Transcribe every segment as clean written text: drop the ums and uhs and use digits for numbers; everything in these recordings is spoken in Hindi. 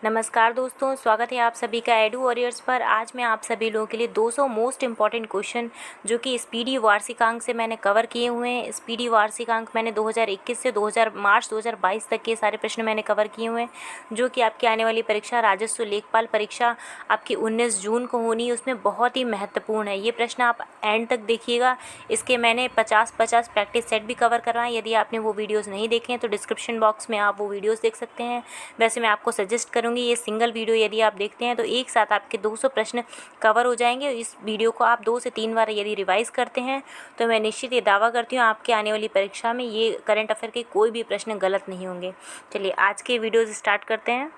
नमस्कार दोस्तों, स्वागत है आप सभी का एडू वॉरियर्स पर। आज मैं आप सभी लोगों के लिए 200 मोस्ट इंपॉर्टेंट क्वेश्चन जो कि स्पीडी वार्षिकांक से मैंने कवर किए हुए हैं। स्पीडी वार्षिकांक मैंने 2021 से मार्च 2022 तक के सारे प्रश्न मैंने कवर किए हुए हैं, जो कि आपकी आने वाली परीक्षा राजस्व लेखपाल परीक्षा आपकी 19 जून को होनी है, उसमें बहुत ही महत्वपूर्ण है। ये प्रश्न आप एंड तक देखिएगा। इसके मैंने 50-50 प्रैक्टिस सेट भी कवर करवाएं। यदि आपने वो वीडियोज़ नहीं देखे हैं तो डिस्क्रिप्शन बॉक्स में आप वो वीडियोज़ देख सकते हैं। वैसे मैं आपको सजेस्ट करूँगी ये सिंगल वीडियो यदि आप देखते हैं तो एक साथ आपके 200 प्रश्न कवर हो जाएंगे। इस वीडियो को आप 2 से 3 बार यदि रिवाइज़ करते हैं तो मैं निश्चित ये दावा करती हूँ आपके आने वाली परीक्षा में ये करंट अफेयर के कोई भी प्रश्न गलत नहीं होंगे। चलिए आज के वीडियोज़ स्टार्ट करते हैं।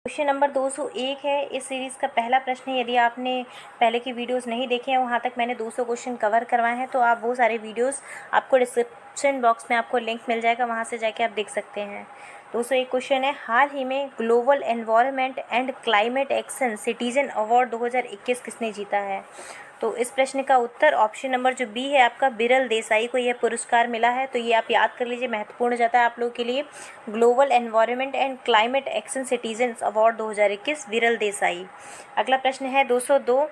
क्वेश्चन नंबर 201 है इस सीरीज़ का पहला प्रश्न है। यदि आपने पहले की वीडियोस नहीं देखे हैं, वहाँ तक मैंने 200 क्वेश्चन कवर करवाए हैं, तो आप वो सारे वीडियोस आपको डिस्क्रिप्शन बॉक्स में आपको लिंक मिल जाएगा, वहाँ से जाके आप देख सकते हैं। 201 क्वेश्चन है, हाल ही में global environment and climate action citizen award 2021 किसने जीता है? तो इस प्रश्न का उत्तर ऑप्शन नंबर जो बी है आपका, बिरल देसाई को यह पुरस्कार मिला है। तो ये आप याद कर लीजिए, महत्वपूर्ण हो जाता है आप लोगों के लिए। Global environment and climate action citizens award 2021 Biral Desai. अगला प्रश्न है 202,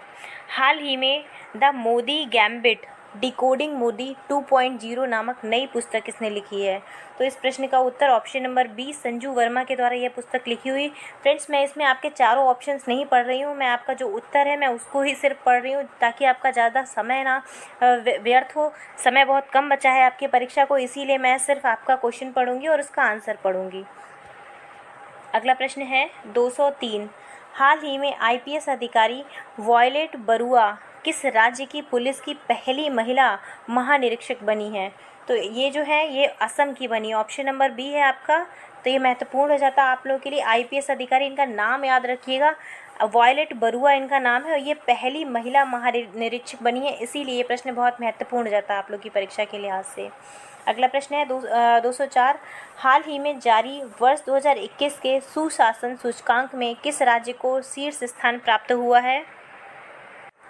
हाल ही में the Modi gambit decoding Modi 2.0 नामक नई पुस्तक किसने लिखी है? तो इस प्रश्न का उत्तर option number B, Sanju Verma के द्वारा यह पुस्तक लिखी हुई। फ्रेंड्स, मैं इसमें आपके चारों ऑप्शंस नहीं पढ़ रही हूँ, मैं आपका जो उत्तर है मैं उसको ही सिर्फ पढ़ रही हूँ, ताकि आपका ज़्यादा समय ना व्यर्थ हो। समय बहुत कम बचा है आपकी परीक्षा को, इसीलिए मैं सिर्फ आपका क्वेश्चन पढ़ूंगी और उसका आंसर पढ़ूंगी। अगला प्रश्न है 203, हाल ही में आईपीएस अधिकारी वॉयलेट बरुआ किस राज्य की पुलिस की पहली महिला महानिरीक्षक बनी है? तो ये जो है ये असम की बनी है। ऑप्शन नंबर बी है आपका। तो ये महत्वपूर्ण हो जाता है आप लोगों के लिए। आईपीएस अधिकारी, इनका नाम याद रखिएगा, वॉयलेट बरुआ इनका नाम है, और ये पहली महिला महानिरीक्षक बनी है, इसीलिए ये प्रश्न बहुत महत्वपूर्ण हो जाता है आप लोग की परीक्षा के लिहाज से। अगला प्रश्न है 204, हाल ही में जारी वर्ष 2021 के सुशासन सूचकांक में किस राज्य को शीर्ष स्थान प्राप्त हुआ है?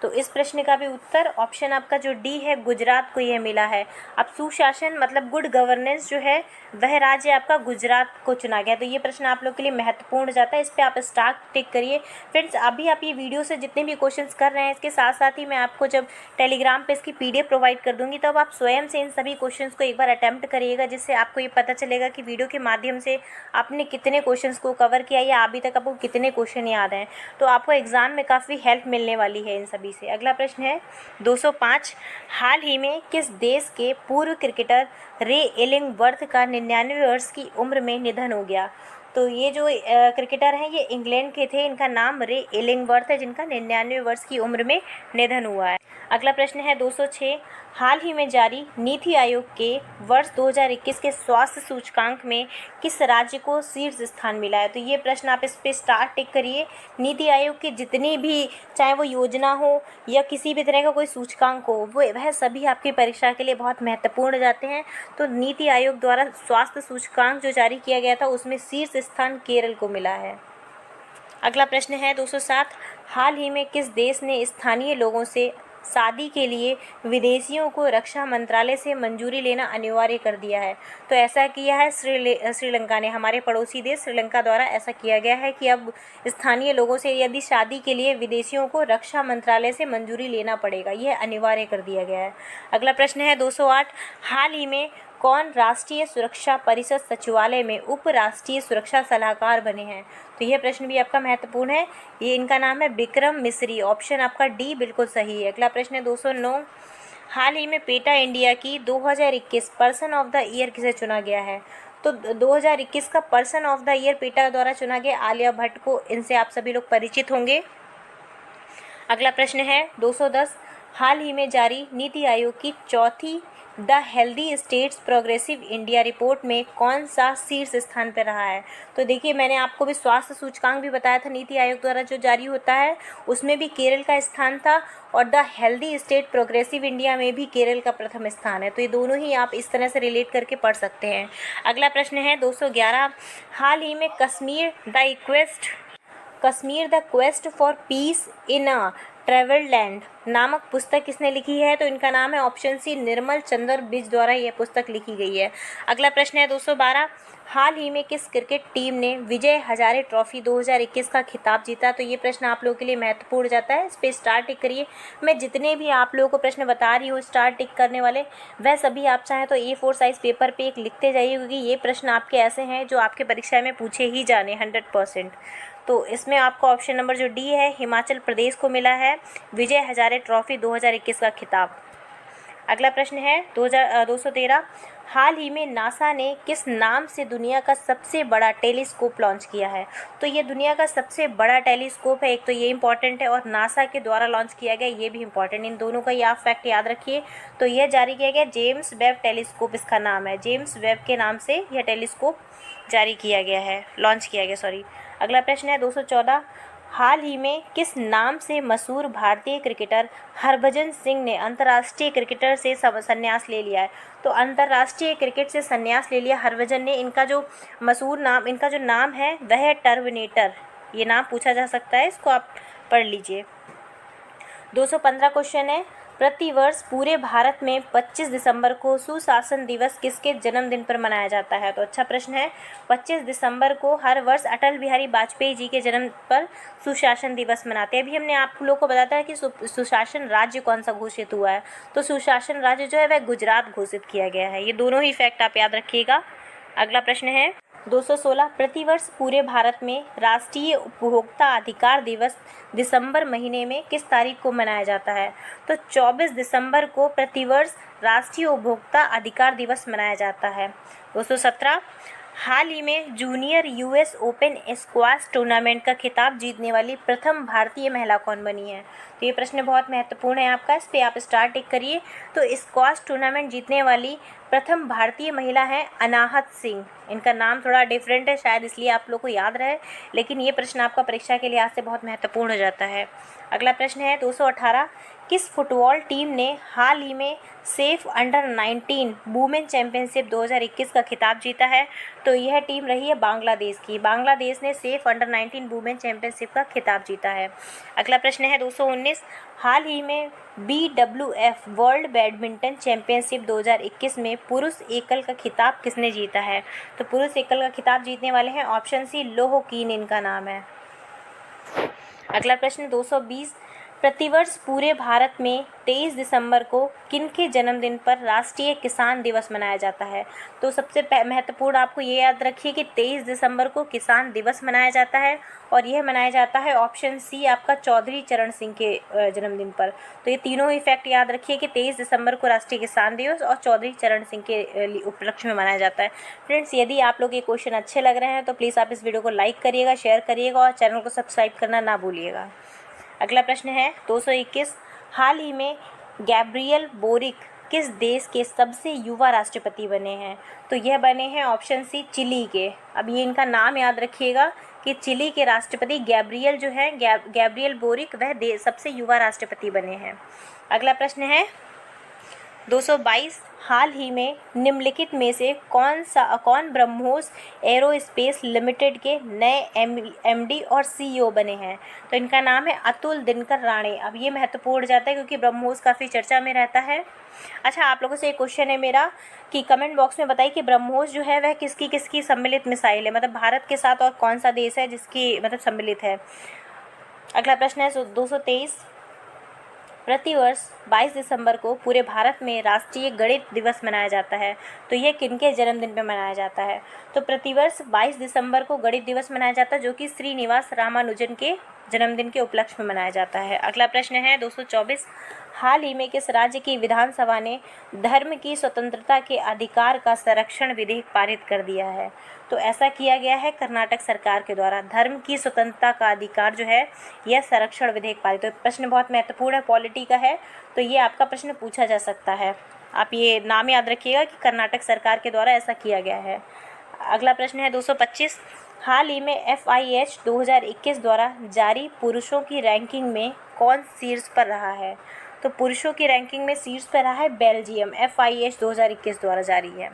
तो इस प्रश्न का भी उत्तर ऑप्शन आपका जो डी है, गुजरात को यह मिला है। अब सुशासन मतलब गुड गवर्नेंस जो है वह राज्य आपका गुजरात को चुना गया। तो ये प्रश्न आप लोग के लिए महत्वपूर्ण जाता है, इस पर आप स्टार टिक करिए। फ्रेंड्स, अभी आप ये वीडियो से जितने भी क्वेश्चंस कर रहे हैं, इसके साथ साथ ही मैं आपको जब टेलीग्राम पे इसकी पीडीएफ प्रोवाइड कर दूंगी, तब आप स्वयं से इन सभी क्वेश्चंस को एक बार अटैम्प्ट करिएगा, जिससे आपको ये पता चलेगा कि वीडियो के माध्यम से आपने कितने क्वेश्चंस को कवर किया या अभी तक आपको कितने क्वेश्चन याद हैं। तो आपको एग्जाम में काफ़ी हेल्प मिलने वाली है इन सभी से। अगला प्रश्न है 205, हाल ही में किस देश के पूर्व क्रिकेटर रे इलिंगवर्थ का 99 वर्ष की उम्र में निधन हो गया? तो ये जो क्रिकेटर हैं ये इंग्लैंड के थे, इनका नाम रे इलिंगवर्थ है, जिनका 99 वर्ष की उम्र में निधन हुआ है। अगला प्रश्न है 206, हाल ही में जारी नीति आयोग के वर्ष 2021 के स्वास्थ्य सूचकांक में किस राज्य को शीर्ष स्थान मिला है? तो ये प्रश्न आप इस पे स्टार टिक करिए। नीति आयोग की जितनी भी, चाहे वो योजना हो या किसी भी तरह का कोई सूचकांक हो, वह सभी आपकी परीक्षा के लिए बहुत महत्वपूर्ण जाते हैं। तो नीति आयोग द्वारा स्वास्थ्य सूचकांक जो जारी किया गया था उसमें शीर्ष स्थान केरल को मिला है। अगला प्रश्न है 207, हाल ही में किस देश ने स्थानीय लोगों से शादी के लिए विदेशियों को रक्षा मंत्रालय से मंजूरी लेना अनिवार्य कर दिया है? तो ऐसा किया है श्रीलंका ने। हमारे पड़ोसी देश श्रीलंका द्वारा ऐसा किया गया है कि अब स्थानीय लोगों से यदि शादी के लिए विदेशियों को रक्षा मंत्रालय से मंजूरी लेना पड़ेगा, यह अनिवार्य कर दिया गया है। अगला प्रश्न है 208, हाल ही में कौन राष्ट्रीय सुरक्षा परिषद सचिवालय में उप राष्ट्रीय सुरक्षा सलाहकार बने हैं? तो यह प्रश्न भी आपका महत्वपूर्ण है। ये इनका नाम है विक्रम मिस्री। ऑप्शन आपका डी बिल्कुल सही है। अगला प्रश्न है 209, हाल ही में पेटा इंडिया की 2021 पर्सन ऑफ द ईयर किसे चुना गया है? तो 2021 का person of the year PETA द्वारा चुना गया आलिया भट्ट को। इनसे आप सभी लोग परिचित होंगे। अगला प्रश्न है 210, हाल ही में जारी नीति आयोग की चौथी the healthy states progressive India report में कौन सा शीर्ष स्थान पर रहा है? तो देखिए, मैंने आपको भी स्वास्थ्य सूचकांक भी बताया था नीति आयोग द्वारा जो जारी होता है, उसमें भी केरल का स्थान था, और the healthy state progressive India में भी केरल का प्रथम स्थान है। तो ये दोनों ही आप इस तरह से रिलेट करके पढ़ सकते हैं। अगला प्रश्न है 211, हाल ही में Kashmir the quest for piece in a travel land नामक पुस्तक किसने लिखी है? तो इनका नाम है ऑप्शन सी निर्मल चंद्र बिज द्वारा यह पुस्तक लिखी गई है। अगला प्रश्न है 212, हाल ही में किस क्रिकेट टीम ने विजय हजारे ट्रॉफी 2021 का खिताब जीता? तो ये प्रश्न आप लोगों के लिए महत्वपूर्ण हो जाता है, इस पर स्टार टिक करिए। मैं जितने भी आप लोगों को प्रश्न बता रही हूँ स्टार टिक करने वाले, वह सभी आप चाहें तो A4 साइज पेपर पे एक लिखते जाइए, क्योंकि ये प्रश्न आपके ऐसे हैं जो आपके परीक्षा में पूछे ही जाने 100%। तो इसमें आपका ऑप्शन नंबर जो डी है, हिमाचल प्रदेश को मिला है विजय हजारे ट्रॉफी 2021 का खिताब। अगला प्रश्न है 213, हाल ही में नासा ने किस नाम से दुनिया का सबसे बड़ा टेलीस्कोप लॉन्च किया है? तो ये दुनिया का सबसे बड़ा टेलीस्कोप है, एक तो ये इंपॉर्टेंट है, और नासा के द्वारा लॉन्च किया गया, ये भी इंपॉर्टेंट। इन दोनों का ये आप फैक्ट याद रखिए। तो यह जारी किया गया जेम्स वेब टेलीस्कोप, इसका नाम है, जेम्स वेब के नाम से यह टेलीस्कोप जारी किया गया है, लॉन्च किया गया, सॉरी। अगला प्रश्न है 214, हाल ही में किस नाम से मशहूर भारतीय क्रिकेटर हरभजन सिंह ने अंतर्राष्ट्रीय क्रिकेटर से संन्यास ले लिया है? तो अंतर्राष्ट्रीय क्रिकेट से संन्यास ले लिया हरभजन ने। इनका जो मशहूर नाम, इनका जो नाम है वह है टर्मिनेटर, ये नाम पूछा जा सकता है, इसको आप पढ़ लीजिए। 215 क्वेश्चन है, प्रतिवर्ष पूरे भारत में 25 दिसंबर को सुशासन दिवस किसके जन्मदिन पर मनाया जाता है? तो अच्छा प्रश्न है। 25 दिसंबर को हर वर्ष अटल बिहारी वाजपेयी जी के जन्म पर सुशासन दिवस मनाते हैं। अभी हमने आप लोगों को बताया कि सुशासन राज्य कौन सा घोषित हुआ है, तो सुशासन राज्य जो है वह गुजरात घोषित किया गया है। ये दोनों ही फैक्ट आप याद रखिएगा। अगला प्रश्न है 216, प्रतिवर्ष पूरे भारत में राष्ट्रीय उपभोक्ता अधिकार दिवस दिसंबर महीने में किस तारीख को मनाया जाता है? तो 24 दिसंबर को प्रतिवर्ष राष्ट्रीय उपभोक्ता अधिकार दिवस मनाया जाता है। 217, हाल ही में junior US open squash tournament का खिताब जीतने वाली प्रथम भारतीय महिला कौन बनी है? तो ये प्रश्न बहुत महत्वपूर्ण है आपका, इस पर आप स्टार टिक करिए। तो स्क्वैश टूर्नामेंट जीतने वाली प्रथम भारतीय महिला है अनाहत सिंह। इनका नाम थोड़ा डिफरेंट है, शायद इसलिए आप लोग को याद रहे, लेकिन ये प्रश्न आपका परीक्षा के लिहाज से बहुत महत्वपूर्ण हो जाता है। अगला प्रश्न है 218, किस फुटबॉल टीम ने हाल ही में सेफ अंडर-19 वुमेन चैंपियनशिप 2021 का खिताब जीता है? तो यह टीम रही है बांग्लादेश की। बांग्लादेश ने सेफ अंडर-19 वुमेन चैंपियनशिप का खिताब जीता है। अगला प्रश्न है 219, हाल ही में BWF वर्ल्ड बैडमिंटन चैंपियनशिप 2021 में पुरुष एकल का खिताब किसने जीता है? तो पुरुष एकल का खिताब जीतने वाले हैं ऑप्शन सी लोह कीन, इनका नाम है। अगला प्रश्न 220, प्रतिवर्ष पूरे भारत में 23 दिसंबर को किनके जन्मदिन पर राष्ट्रीय किसान दिवस मनाया जाता है? तो सबसे महत्वपूर्ण आपको ये याद रखिए कि 23 दिसंबर को किसान दिवस मनाया जाता है, और यह मनाया जाता है ऑप्शन सी आपका चौधरी चरण सिंह के जन्मदिन पर। तो ये तीनों ही फैक्ट याद रखिए कि 23 दिसंबर को राष्ट्रीय किसान दिवस और चौधरी चरण सिंह के उपलक्ष्य में मनाया जाता है। फ्रेंड्स, यदि आप लोग ये क्वेश्चन अच्छे लग रहे हैं तो प्लीज़ आप इस वीडियो को लाइक करिएगा, शेयर करिएगा और चैनल को सब्सक्राइब करना ना भूलिएगा। अगला प्रश्न है 221, हाल ही में गैब्रियल बोरिक किस देश के सबसे युवा राष्ट्रपति बने हैं? तो यह बने हैं ऑप्शन सी चिली के। अब ये इनका नाम याद रखिएगा कि चिली के राष्ट्रपति गैब्रियल जो है गैब्रियल बोरिक, वह सबसे युवा राष्ट्रपति बने हैं। अगला प्रश्न है 222, हाल ही में निम्नलिखित में से कौन ब्रह्मोस एरोस्पेस लिमिटेड के नए MD और CEO बने हैं? तो इनका नाम है अतुल दिनकर राणे। अब ये महत्वपूर्ण जाता है क्योंकि ब्रह्मोस काफ़ी चर्चा में रहता है। अच्छा, आप लोगों से एक क्वेश्चन है मेरा कि कमेंट बॉक्स में बताइए कि ब्रह्मोस जो है वह किसकी किसकी सम्मिलित मिसाइल है, मतलब भारत के साथ और कौन सा देश है जिसकी मतलब सम्मिलित है। अगला प्रश्न है 223, प्रतिवर्ष 22 दिसंबर को पूरे भारत में राष्ट्रीय गणित दिवस मनाया जाता है, तो यह किनके जन्मदिन पर मनाया जाता है? तो प्रतिवर्ष 22 दिसंबर को गणित दिवस मनाया जाता है, जो कि श्रीनिवास रामानुजन के जन्मदिन के उपलक्ष्य में मनाया जाता है। अगला प्रश्न है 224, हाल ही में किस राज्य की विधानसभा ने धर्म की स्वतंत्रता के अधिकार का संरक्षण विधेयक पारित कर दिया है? तो ऐसा किया गया है कर्नाटक सरकार के द्वारा। धर्म की स्वतंत्रता का अधिकार जो है यह संरक्षण विधेयक पारित। तो प्रश्न बहुत महत्वपूर्ण है, पॉलिटी का है, तो ये आपका प्रश्न पूछा जा सकता है। आप ये नाम याद रखिएगा कि कर्नाटक सरकार के द्वारा ऐसा किया गया है। अगला प्रश्न है 225, हाल ही में FIH 2021 द्वारा जारी पुरुषों की रैंकिंग में कौन शीर्ष पर रहा है? तो पुरुषों की रैंकिंग में शीर्ष पर रहा है बेल्जियम, FIH 2021 द्वारा जारी है।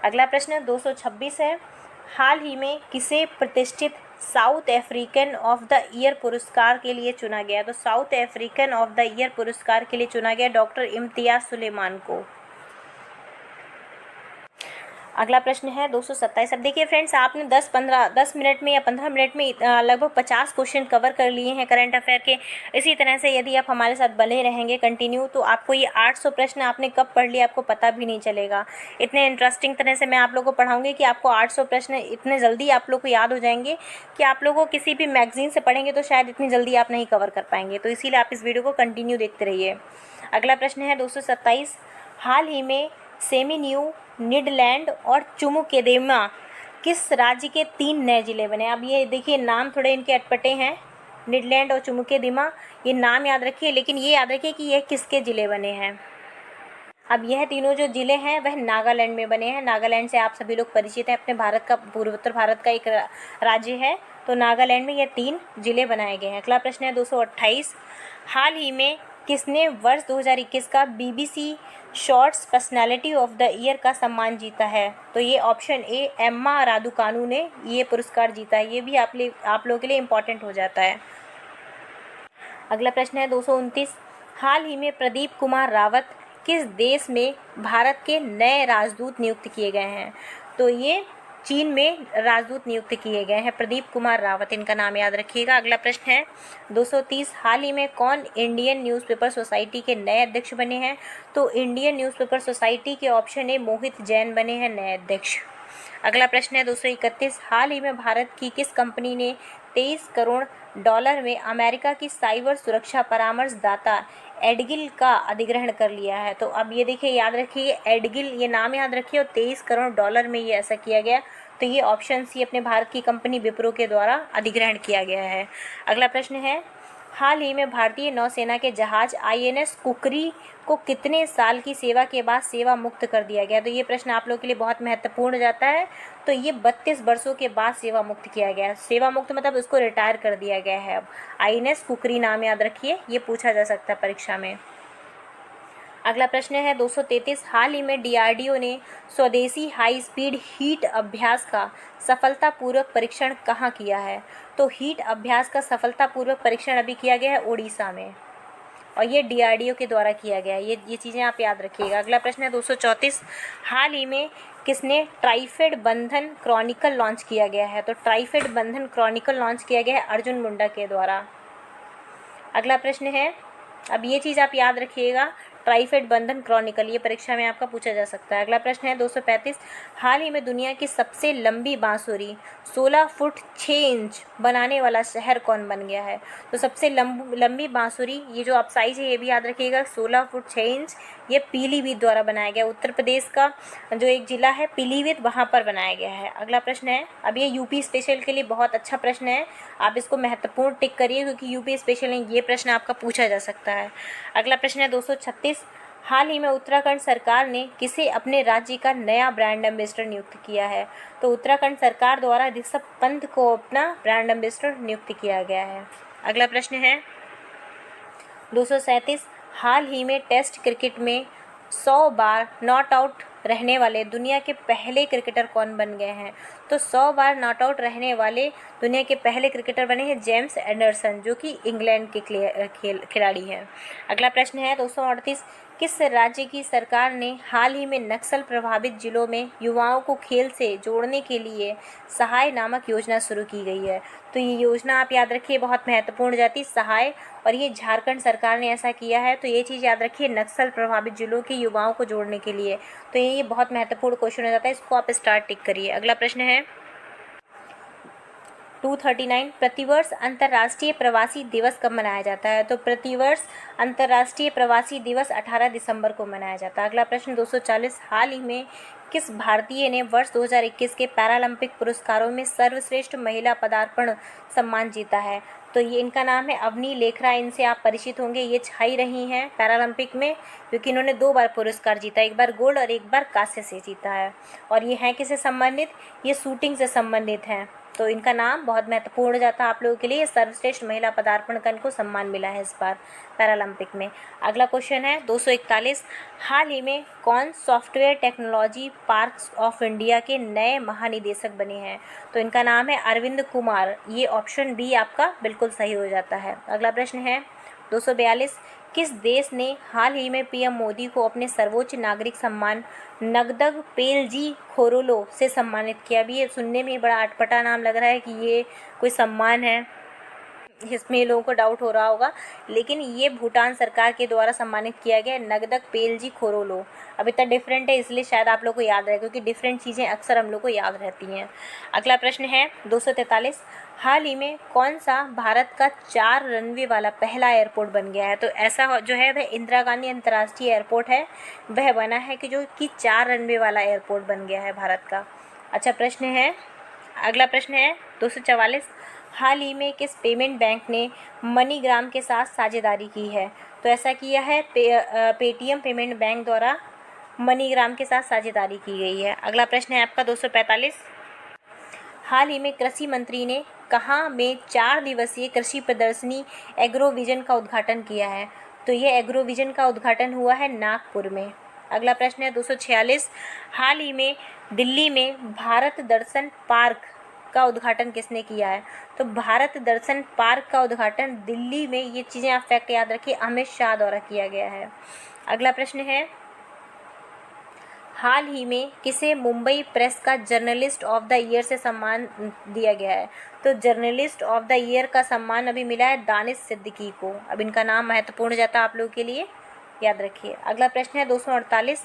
अगला प्रश्न 226 है, हाल ही में किसे प्रतिष्ठित south African of the year पुरस्कार के लिए चुना गया? तो south African of the year पुरस्कार के लिए चुना गया डॉक्टर इम्तियाज़ सुलेमान को। अगला प्रश्न है 227। अब देखिए फ्रेंड्स, आपने 10 मिनट में या 15 मिनट में लगभग 50 क्वेश्चन कवर कर लिए हैं करंट अफेयर के। इसी तरह से यदि आप हमारे साथ बने रहेंगे कंटिन्यू, तो आपको ये 800 प्रश्न आपने कब पढ़ लिया आपको पता भी नहीं चलेगा। इतने इंटरेस्टिंग तरह से मैं आप लोगों को पढ़ाऊँगी कि आपको 800 प्रश्न इतने जल्दी आप लोग को याद हो जाएंगे कि आप लोगों को किसी भी मैगजीन से पढ़ेंगे तो शायद इतनी जल्दी आप नहीं कवर कर पाएंगे। तो इसीलिए आप इस वीडियो को कंटिन्यू देखते रहिए। अगला प्रश्न है 227। हाल ही में सेमी-न्यू, नीदरलैंड और चुमुकेदिमा किस राज्य के 3 नए जिले बने? अब ये देखिए नाम थोड़े इनके अटपटे हैं, नीदरलैंड और चुमुकेदिमा, ये नाम याद रखिए, लेकिन ये याद रखिए कि यह किसके ज़िले बने हैं। अब यह तीनों जो ज़िले हैं वह नागालैंड में बने हैं। नागालैंड से आप सभी लोग परिचित हैं, अपने भारत का, पूर्वोत्तर भारत का एक राज्य है। तो नागालैंड में ये 3 ज़िले बनाए गए हैं। अगला प्रश्न है 228। हाल ही में किसने वर्ष 2021 का BBC shorts personality of the year का सम्मान जीता है? तो ये ऑप्शन ए एम्मा रादुकानु ने ये पुरस्कार जीता है। ये भी आप लोगों के लिए इम्पोर्टेंट हो जाता है। अगला प्रश्न है 229। हाल ही में प्रदीप कुमार रावत किस देश में भारत के नए राजदूत नियुक्त किए गए हैं? तो ये चीन में राजदूत नियुक्त किए गए हैं, प्रदीप कुमार रावत, इनका नाम याद रखिएगा। अगला प्रश्न है 230। हाल ही में कौन इंडियन न्यूज़पेपर सोसाइटी के नए अध्यक्ष बने हैं? तो इंडियन न्यूज़पेपर सोसाइटी के ऑप्शन ए मोहित जैन बने हैं नए अध्यक्ष। अगला प्रश्न है 231। हाल ही में भारत की किस कंपनी ने 23 करोड़ डॉलर में अमेरिका की साइबर सुरक्षा परामर्शदाता एडगिल का अधिग्रहण कर लिया है? तो अब ये देखिए, याद रखिए एडगिल, ये नाम याद रखिए, और 23 करोड़ डॉलर में ये ऐसा किया गया। तो ये ऑप्शन सी अपने भारत की कंपनी विप्रो के द्वारा अधिग्रहण किया गया है। अगला प्रश्न है, हाल ही में भारतीय नौसेना के जहाज INS कुकरी को कितने साल की सेवा के बाद सेवा मुक्त कर दिया गया? तो ये प्रश्न आप लोगों के लिए बहुत महत्वपूर्ण हो जाता है। तो ये 32 वर्षों के बाद सेवा मुक्त किया गया है। सेवा मुक्त मतलब उसको रिटायर कर दिया गया है। अब INS कुकरी नाम याद रखिए, ये पूछा जा सकता है परीक्षा में। अगला प्रश्न है 233। हाल ही में DRDO ने स्वदेशी हाई स्पीड हीट अभ्यास का सफलतापूर्वक परीक्षण कहाँ किया है? तो हीट अभ्यास का सफलतापूर्वक परीक्षण अभी किया गया है उड़ीसा में, और ये DRDO के द्वारा किया गया है। ये चीज़ें आप याद रखिएगा। अगला प्रश्न है 234। हाल ही में किसने ट्राइफेड बंधन क्रॉनिकल लॉन्च किया गया है? तो ट्राइफेड बंधन क्रॉनिकल लॉन्च किया गया है अर्जुन मुंडा के द्वारा। अगला प्रश्न है, अब ये चीज़ आप याद रखिएगा, ट्राइफेड बंधन क्रॉनिकल, ये परीक्षा में आपका पूछा जा सकता है। अगला प्रश्न है 235। हाल ही में दुनिया की सबसे लंबी बांसुरी 16 फुट 6 इंच बनाने वाला शहर कौन बन गया है? तो सबसे लंबी बांसुरी, ये जो आप साइज है ये भी याद रखिएगा, 16 फुट 6 इंच, ये पीलीभीत द्वारा बनाया गया। उत्तर प्रदेश का जो एक जिला है पीलीभीत, वहाँ पर बनाया गया है। अगला प्रश्न है, अब ये UP स्पेशल के लिए बहुत अच्छा प्रश्न है, आप इसको महत्वपूर्ण टिक करिए क्योंकि UP स्पेशल में ये प्रश्न आपका पूछा जा सकता है। अगला प्रश्न है 236। हाल ही में उत्तराखंड सरकार ने किसे अपने राज्य का नया ब्रांड एम्बेसडर नियुक्त किया है? तो उत्तराखंड सरकार द्वारा ऋषभ पंत को अपना ब्रांड एम्बेसडर नियुक्त किया गया है। अगला प्रश्न है 237। हाल ही में टेस्ट क्रिकेट में 100 बार नॉट आउट रहने वाले दुनिया के पहले क्रिकेटर कौन बन गए हैं? तो 100 बार नॉट आउट रहने वाले दुनिया के पहले क्रिकेटर बने हैं जेम्स एंडरसन, जो कि इंग्लैंड के खिलाड़ी हैं। अगला प्रश्न है 238। किस राज्य की सरकार ने हाल ही में नक्सल प्रभावित जिलों में युवाओं को खेल से जोड़ने के लिए सहाय नामक योजना शुरू की गई है? तो ये योजना आप याद रखिए, बहुत महत्वपूर्ण जाती सहाय, और ये झारखंड सरकार ने ऐसा किया है। तो ये चीज़ याद रखिए, नक्सल प्रभावित जिलों के युवाओं को जोड़ने के लिए। तो ये बहुत महत्वपूर्ण क्वेश्चन हो जाता है, इसको आप स्टार टिक करिए। अगला प्रश्न है 239। प्रतिवर्ष अंतर्राष्ट्रीय प्रवासी दिवस कब मनाया जाता है? तो प्रतिवर्ष अंतर्राष्ट्रीय प्रवासी दिवस 18 दिसंबर को मनाया जाता है। अगला प्रश्न 240। हाल ही में किस भारतीय ने वर्ष 2021 के पैरालंपिक पुरस्कारों में सर्वश्रेष्ठ महिला पदार्पण सम्मान जीता है? तो ये इनका नाम है अवनी लेखरा, इनसे आप परिचित होंगे। ये छाई रही हैं पैरालंपिक में क्योंकि इन्होंने 2 बार पुरस्कार जीता, एक बार गोल्ड और एक बार कांस्य से जीता है। और ये हैं किससे संबंधित? ये शूटिंग से संबंधित हैं। तो इनका नाम बहुत महत्वपूर्ण हो जाता है आप लोगों के लिए। सर्वश्रेष्ठ महिला पदार्पण को सम्मान मिला है इस बार पैरालंपिक में। अगला क्वेश्चन है 241, हाल ही में कौन software technology parks of India के नए महानिदेशक बने हैं? तो इनका नाम है अरविंद कुमार। ये ऑप्शन बी आपका बिल्कुल सही हो जाता है। अगला प्रश्न है 242, किस देश ने हाल ही में पीएम मोदी को अपने सर्वोच्च नागरिक सम्मान नगदग पेलजी खोरोलो से सम्मानित किया? अभी ये सुनने में बड़ा अटपटा नाम लग रहा है कि ये कोई सम्मान है, इसमें लोगों को डाउट हो रहा होगा, लेकिन ये भूटान सरकार के द्वारा सम्मानित किया गया नगदक पेलजी खोरोलो। अब इतना डिफरेंट है इसलिए शायद आप लोग को याद रहे, क्योंकि डिफरेंट चीज़ें अक्सर हम लोग को याद रहती हैं। अगला प्रश्न है 243, हाल ही में कौन सा भारत का 4 रनवे वाला पहला एयरपोर्ट बन गया है? तो ऐसा जो है वह इंदिरा गांधी अंतर्राष्ट्रीय एयरपोर्ट है, वह बना है कि जो कि 4 रनवे वाला एयरपोर्ट बन गया है भारत का। अच्छा प्रश्न है, अगला प्रश्न है 244, हाल ही में किस पेमेंट बैंक ने मनीग्राम के साथ साझेदारी की है? तो ऐसा किया है पेटीएम पेमेंट बैंक द्वारा मनीग्राम के साथ साझेदारी की गई है। अगला प्रश्न है आपका 245, हाल ही में कृषि मंत्री ने कहाँ में 4 दिवसीय कृषि प्रदर्शनी एग्रोविजन का उद्घाटन किया है? तो ये एग्रोविजन का उद्घाटन हुआ है नागपुर में। अगला प्रश्न है 246, हाल ही में दिल्ली में भारत दर्शन पार्क का उद्घाटन किसने किया है? तो भारत दर्शन पार्क का उद्घाटन दिल्ली में, ये चीज़ें आप फैक्ट याद रखिए, अमित शाह द्वारा किया गया है। अगला प्रश्न है, हाल ही में किसे मुंबई प्रेस का जर्नलिस्ट ऑफ द ईयर से सम्मान दिया गया है? तो जर्नलिस्ट ऑफ द ईयर का सम्मान अभी मिला है दानिश सिद्दीकी को। अब इनका नाम महत्वपूर्ण जाता है आप लोगों के लिए, याद रखिए। अगला प्रश्न है 248,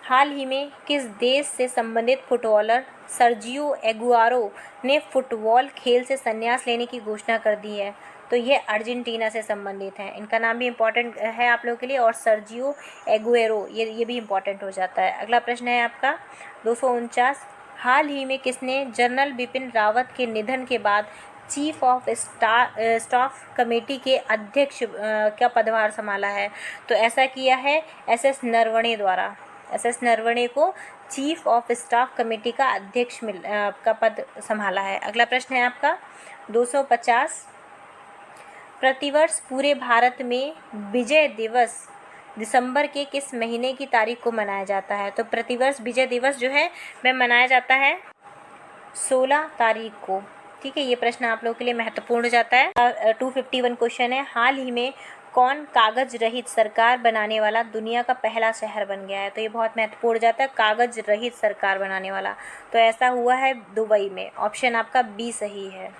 हाल ही में किस देश से संबंधित फुटबॉलर सर्जियो एगुआरो ने फुटबॉल खेल से संन्यास लेने की घोषणा कर दी है? तो ये अर्जेंटीना से संबंधित हैं। इनका नाम भी इम्पॉर्टेंट है आप लोगों के लिए, और सर्जियो एगुएरो ये भी इम्पॉर्टेंट हो जाता है। अगला प्रश्न है आपका 249, हाल ही में किसने जनरल बिपिन रावत के निधन के बाद चीफ ऑफ स्टाफ कमेटी के अध्यक्ष का पदभार संभाला है? तो ऐसा किया है एस नरवणे द्वारा। एस नरवणे को चीफ ऑफ स्टाफ कमेटी का अध्यक्ष का पद संभाला है। अगला प्रश्न है आपका 250, प्रतिवर्ष पूरे भारत में विजय दिवस दिसंबर के किस महीने की तारीख को मनाया जाता है? तो प्रतिवर्ष विजय दिवस जो है वह मनाया जाता है 16 तारीख को। ठीक है, ये प्रश्न आप लोगों के लिए महत्वपूर्ण जाता है। 251 क्वेश्चन है, हाल ही में कौन कागज रहित सरकार बनाने वाला दुनिया का पहला शहर बन गया है? तो ये बहुत महत्वपूर्ण जाता है, कागज रहित सरकार बनाने वाला। तो ऐसा हुआ है दुबई में। ऑप्शन आपका बी सही है।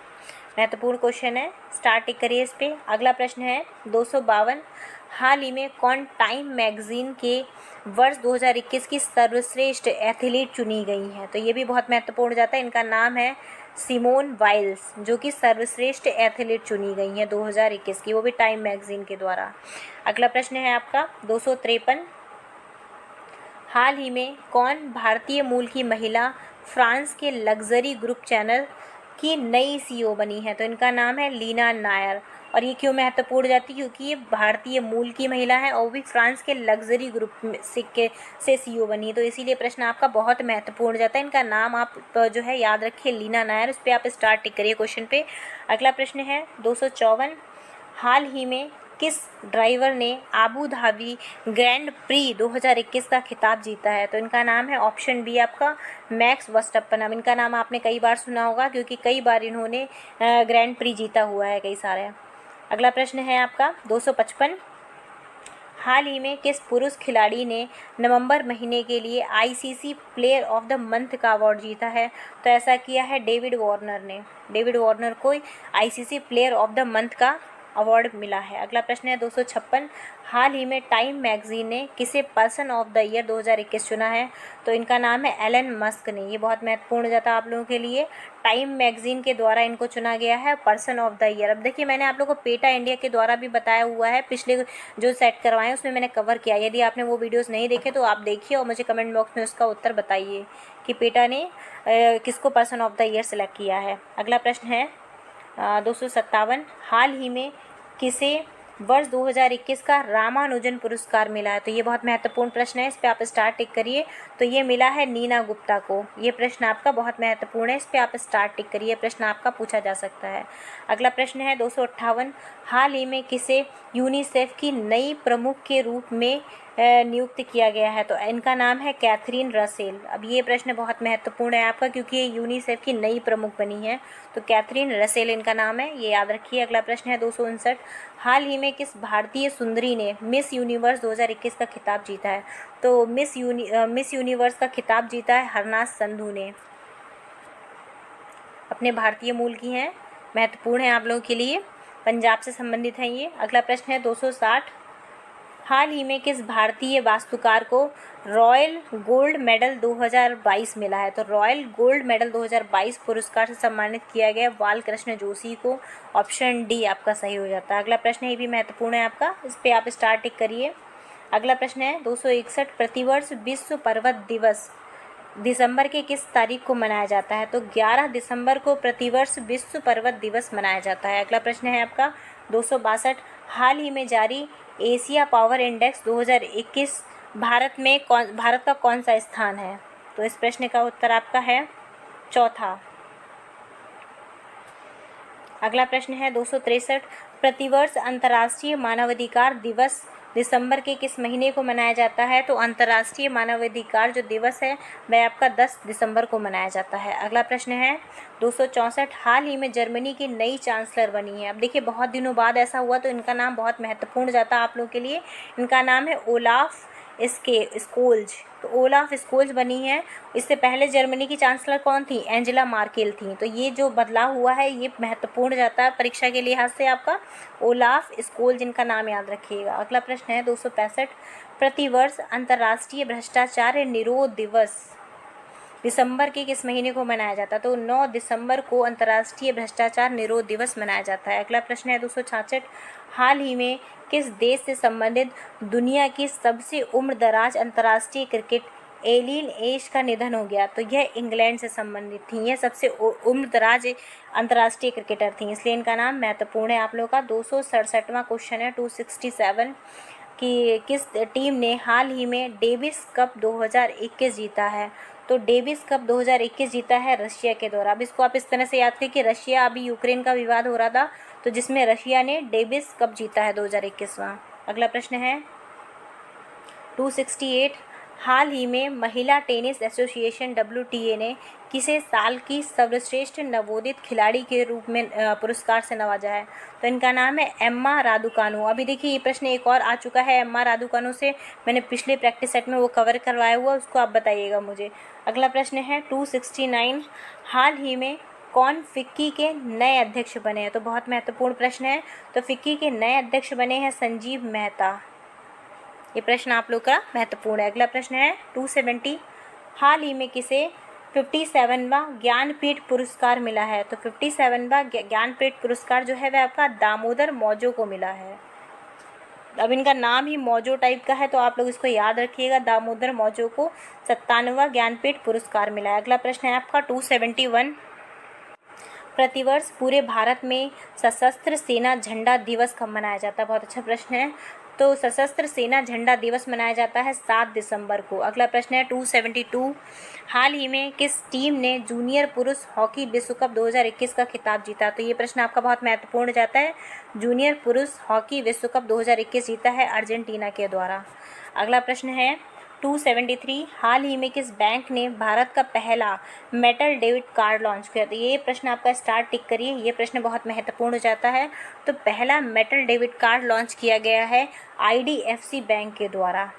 महत्वपूर्ण क्वेश्चन है, स्टार्ट करिए इस पे। अगला प्रश्न है 252, हाल ही में कौन टाइम मैगजीन के वर्ष 2021 की सर्वश्रेष्ठ एथलीट चुनी गई हैं? तो ये भी बहुत महत्वपूर्ण जाता है। इनका नाम है सिमोन वाइल्स, जो कि सर्वश्रेष्ठ एथलीट चुनी गई हैं 2021 की, वो भी टाइम मैगजीन के द्वारा। अगला प्रश्न है आपका 253, हाल ही में कौन भारतीय मूल की महिला फ्रांस के लग्जरी ग्रुप चैनल की नई सीईओ बनी है? तो इनका नाम है लीना नायर। और ये क्यों महत्वपूर्ण जाती है? क्योंकि ये भारतीय मूल की महिला है और भी फ्रांस के लग्जरी ग्रुप से सीईओ बनी है, तो इसीलिए प्रश्न आपका बहुत महत्वपूर्ण जाता है। इनका नाम आप जो है याद रखिए, लीना नायर। उस पर आप स्टार टिक करिए क्वेश्चन पे। अगला प्रश्न है 254, हाल ही में किस ड्राइवर ने आबू धाबी ग्रैंड प्री 2021 का खिताब जीता है? तो इनका नाम है ऑप्शन बी आपका मैक्स वर्स्टैपन। अब इनका नाम आपने कई बार सुना होगा, क्योंकि कई बार इन्होंने ग्रैंड प्री जीता हुआ है कई सारे। अगला प्रश्न है आपका 255, हाल ही में किस पुरुष खिलाड़ी ने नवंबर महीने के लिए ICC player of the month का अवार्ड जीता है? तो ऐसा किया है डेविड वार्नर ने। डेविड वार्नर को ICC player of the month का अवार्ड मिला है। अगला प्रश्न है 256, हाल ही में टाइम मैगजीन ने किसे पर्सन ऑफ द ईयर 2021 चुना है? तो इनका नाम है एलन मस्क ने। ये बहुत महत्वपूर्ण जाता है आप लोगों के लिए, टाइम मैगजीन के द्वारा इनको चुना गया है पर्सन ऑफ द ईयर। अब देखिए, मैंने आप लोगों को पेटा इंडिया के द्वारा भी बताया हुआ है, पिछले जो सेट करवाए उसमें मैंने कवर किया। यदि आपने वो वीडियोज़ नहीं देखे तो आप देखिए और मुझे कमेंट बॉक्स में उसका उत्तर बताइए कि पेटा ने किसको person of the year select किया है। अगला प्रश्न है 257, हाल ही में किसे वर्ष 2021 का रामानुजन पुरस्कार मिला है? तो ये बहुत महत्वपूर्ण प्रश्न है, इस पे आप स्टार टिक करिए। तो ये मिला है नीना गुप्ता को। ये प्रश्न आपका बहुत महत्वपूर्ण है, इस पे आप स्टार टिक करिए, प्रश्न आपका पूछा जा सकता है। अगला प्रश्न है 258, हाल ही में किसे यूनिसेफ की नई प्रमुख के रूप में नियुक्त किया गया है? तो इनका नाम है कैथरीन रसेल। अब ये प्रश्न बहुत महत्वपूर्ण है आपका, क्योंकि ये यूनिसेफ की नई प्रमुख बनी है। तो कैथरीन रसेल इनका नाम है, ये याद रखिए। अगला प्रश्न है 259, हाल ही में किस भारतीय सुंदरी ने मिस यूनिवर्स 2021 का खिताब जीता है? तो मिस यूनिवर्स का खिताब जीता है हरनाज संधू ने। अपने भारतीय मूल की हैं, महत्वपूर्ण है आप लोगों के लिए, पंजाब से संबंधित हैं ये। अगला प्रश्न है 260, हाल ही में किस भारतीय वास्तुकार को रॉयल गोल्ड मेडल 2022 मिला है? तो रॉयल गोल्ड मेडल 2022 पुरस्कार से सम्मानित किया गया बाल कृष्ण जोशी को। ऑप्शन डी आपका सही हो जाता है। अगला प्रश्न ये भी महत्वपूर्ण है आपका, इस पे आप स्टार टिक करिए। अगला प्रश्न है 261, प्रतिवर्ष विश्व पर्वत दिवस दिसंबर के किस तारीख को मनाया जाता है? तो 11 दिसंबर को प्रतिवर्ष विश्व पर्वत दिवस मनाया जाता है। अगला प्रश्न है आपका 262, हाल ही में जारी एशिया पावर इंडेक्स 2021 भारत का कौन सा स्थान है? तो इस प्रश्न का उत्तर आपका है चौथा। अगला प्रश्न है 263, प्रतिवर्ष अंतर्राष्ट्रीय मानवाधिकार दिवस दिसंबर के किस महीने को मनाया जाता है? तो अंतर्राष्ट्रीय मानवाधिकार जो दिवस है वह आपका 10 दिसंबर को मनाया जाता है। अगला प्रश्न है 264, हाल ही में जर्मनी की नई चांसलर बनी है। अब देखिए बहुत दिनों बाद ऐसा हुआ, तो इनका नाम बहुत महत्वपूर्ण जाता है आप लोगों के लिए। इनका नाम है ओलाफ स्कोल्ज। तो ओलाफ स्कोल्ज बनी है। इससे पहले जर्मनी की चांसलर कौन थी? एंजेला मार्केल थी। तो ये जो बदलाव हुआ है ये महत्वपूर्ण जाता है परीक्षा के लिहाज से आपका, ओलाफ स्कोल्ज इनका नाम याद रखिएगा। अगला प्रश्न है 265, प्रतिवर्ष अंतर्राष्ट्रीय भ्रष्टाचार निरोध दिवस दिसंबर के किस महीने को मनाया जाता है? तो 9 दिसंबर को अंतर्राष्ट्रीय भ्रष्टाचार निरोध दिवस मनाया जाता है। अगला प्रश्न है 266, हाल ही में किस देश से संबंधित दुनिया की सबसे उम्रदराज अंतर्राष्ट्रीय क्रिकेट एलिन एश का निधन हो गया? तो यह इंग्लैंड से संबंधित थी, यह सबसे उम्रदराज अंतर्राष्ट्रीय क्रिकेटर थी, इसलिए इनका नाम महत्वपूर्ण है आप लोगों का। 267वां क्वेश्चन है 267 कि किस टीम ने हाल ही में डेविस कप 2021 जीता है? तो डेविस कप 2021 जीता है रशिया के द्वारा। अब इसको आप इस तरह से याद करें कि रशिया, अभी यूक्रेन का विवाद हो रहा था, तो जिसमें रशिया ने डेविस कप जीता है 2021वां। अगला प्रश्न है 268, हाल ही में महिला टेनिस एसोसिएशन WTA ने किसे साल की सर्वश्रेष्ठ नवोदित खिलाड़ी के रूप में पुरस्कार से नवाजा है? तो इनका नाम है एम्मा रादुकानु। अभी देखिए ये प्रश्न एक और आ चुका है एम्मा रादुकानु से, मैंने पिछले प्रैक्टिस सेट में वो कवर करवाया हुआ, उसको आप बताइएगा मुझे। अगला प्रश्न है 269, हाल ही में कौन फिक्की के नए अध्यक्ष बने हैं? तो बहुत महत्वपूर्ण प्रश्न है। तो फिक्की के नए अध्यक्ष बने हैं संजीव मेहता। ये प्रश्न आप लोग का महत्वपूर्ण है। अगला प्रश्न है 270, हाल ही में किसे 57वां ज्ञानपीठ पुरस्कार मिला है? तो 57वां ज्ञानपीठ पुरस्कार जो है वह आपका दामोदर मौजो को मिला है। अब इनका नाम ही मौजो टाइप का है, तो आप लोग इसको याद रखिएगा, दामोदर मौजो को 57वां ज्ञानपीठ पुरस्कार मिला है। अगला प्रश्न है आपका 271, प्रतिवर्ष पूरे भारत में सशस्त्र सेना झंडा दिवस कब मनाया जाता है? बहुत अच्छा प्रश्न है। तो सशस्त्र सेना झंडा दिवस मनाया जाता है 7 दिसंबर को। अगला प्रश्न है 272, हाल ही में किस टीम ने जूनियर पुरुष हॉकी विश्व कप 2021 का खिताब जीता? तो ये प्रश्न आपका बहुत महत्वपूर्ण जाता है। जूनियर पुरुष हॉकी विश्व कप 2021 जीता है अर्जेंटीना के द्वारा। अगला प्रश्न है 273, हाल ही में किस बैंक ने भारत का पहला मेटल डेबिट कार्ड लॉन्च किया? तो ये प्रश्न आपका स्टार टिक करिए, ये प्रश्न बहुत महत्वपूर्ण हो जाता है। तो पहला मेटल डेबिट कार्ड लॉन्च किया गया है IDFC बैंक के द्वारा।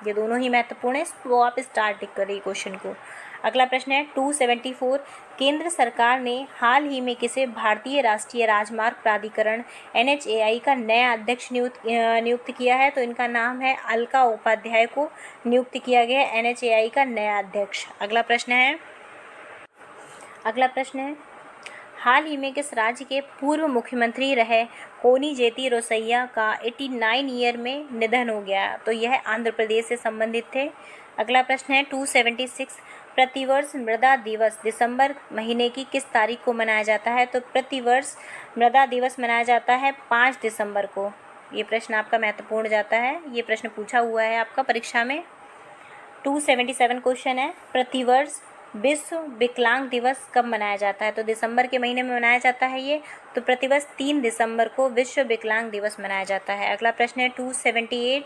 ये दोनों ही महत्वपूर्ण है, वो आप स्टार टिक करिए क्वेश्चन को। अगला प्रश्न है 274, केंद्र सरकार ने हाल ही में किसे भारतीय राष्ट्रीय राजमार्ग प्राधिकरण NHAI का नया अध्यक्ष नियुक्त किया है? तो इनका नाम है अलका उपाध्याय को नियुक्त किया गया है NHAI का नया अध्यक्ष। अगला प्रश्न है हाल ही में किस राज्य के पूर्व मुख्यमंत्री रहे कोनिजेती रोसैया का 89 ईयर में निधन हो गया? तो यह आंध्र प्रदेश से संबंधित थे। अगला प्रश्न है 276, प्रतिवर्ष मृदा दिवस दिसंबर महीने की किस तारीख को मनाया जाता है? तो प्रतिवर्ष मृदा दिवस मनाया जाता है 5 दिसंबर को। ये प्रश्न आपका महत्वपूर्ण जाता है, ये प्रश्न पूछा हुआ है आपका परीक्षा में। 277 क्वेश्चन है, प्रतिवर्ष विश्व विकलांग दिवस कब मनाया जाता है? तो दिसंबर के महीने में मनाया जाता है ये, तो प्रतिवर्ष 3 दिसंबर को विश्व विकलांग दिवस मनाया जाता है। अगला प्रश्न है 278,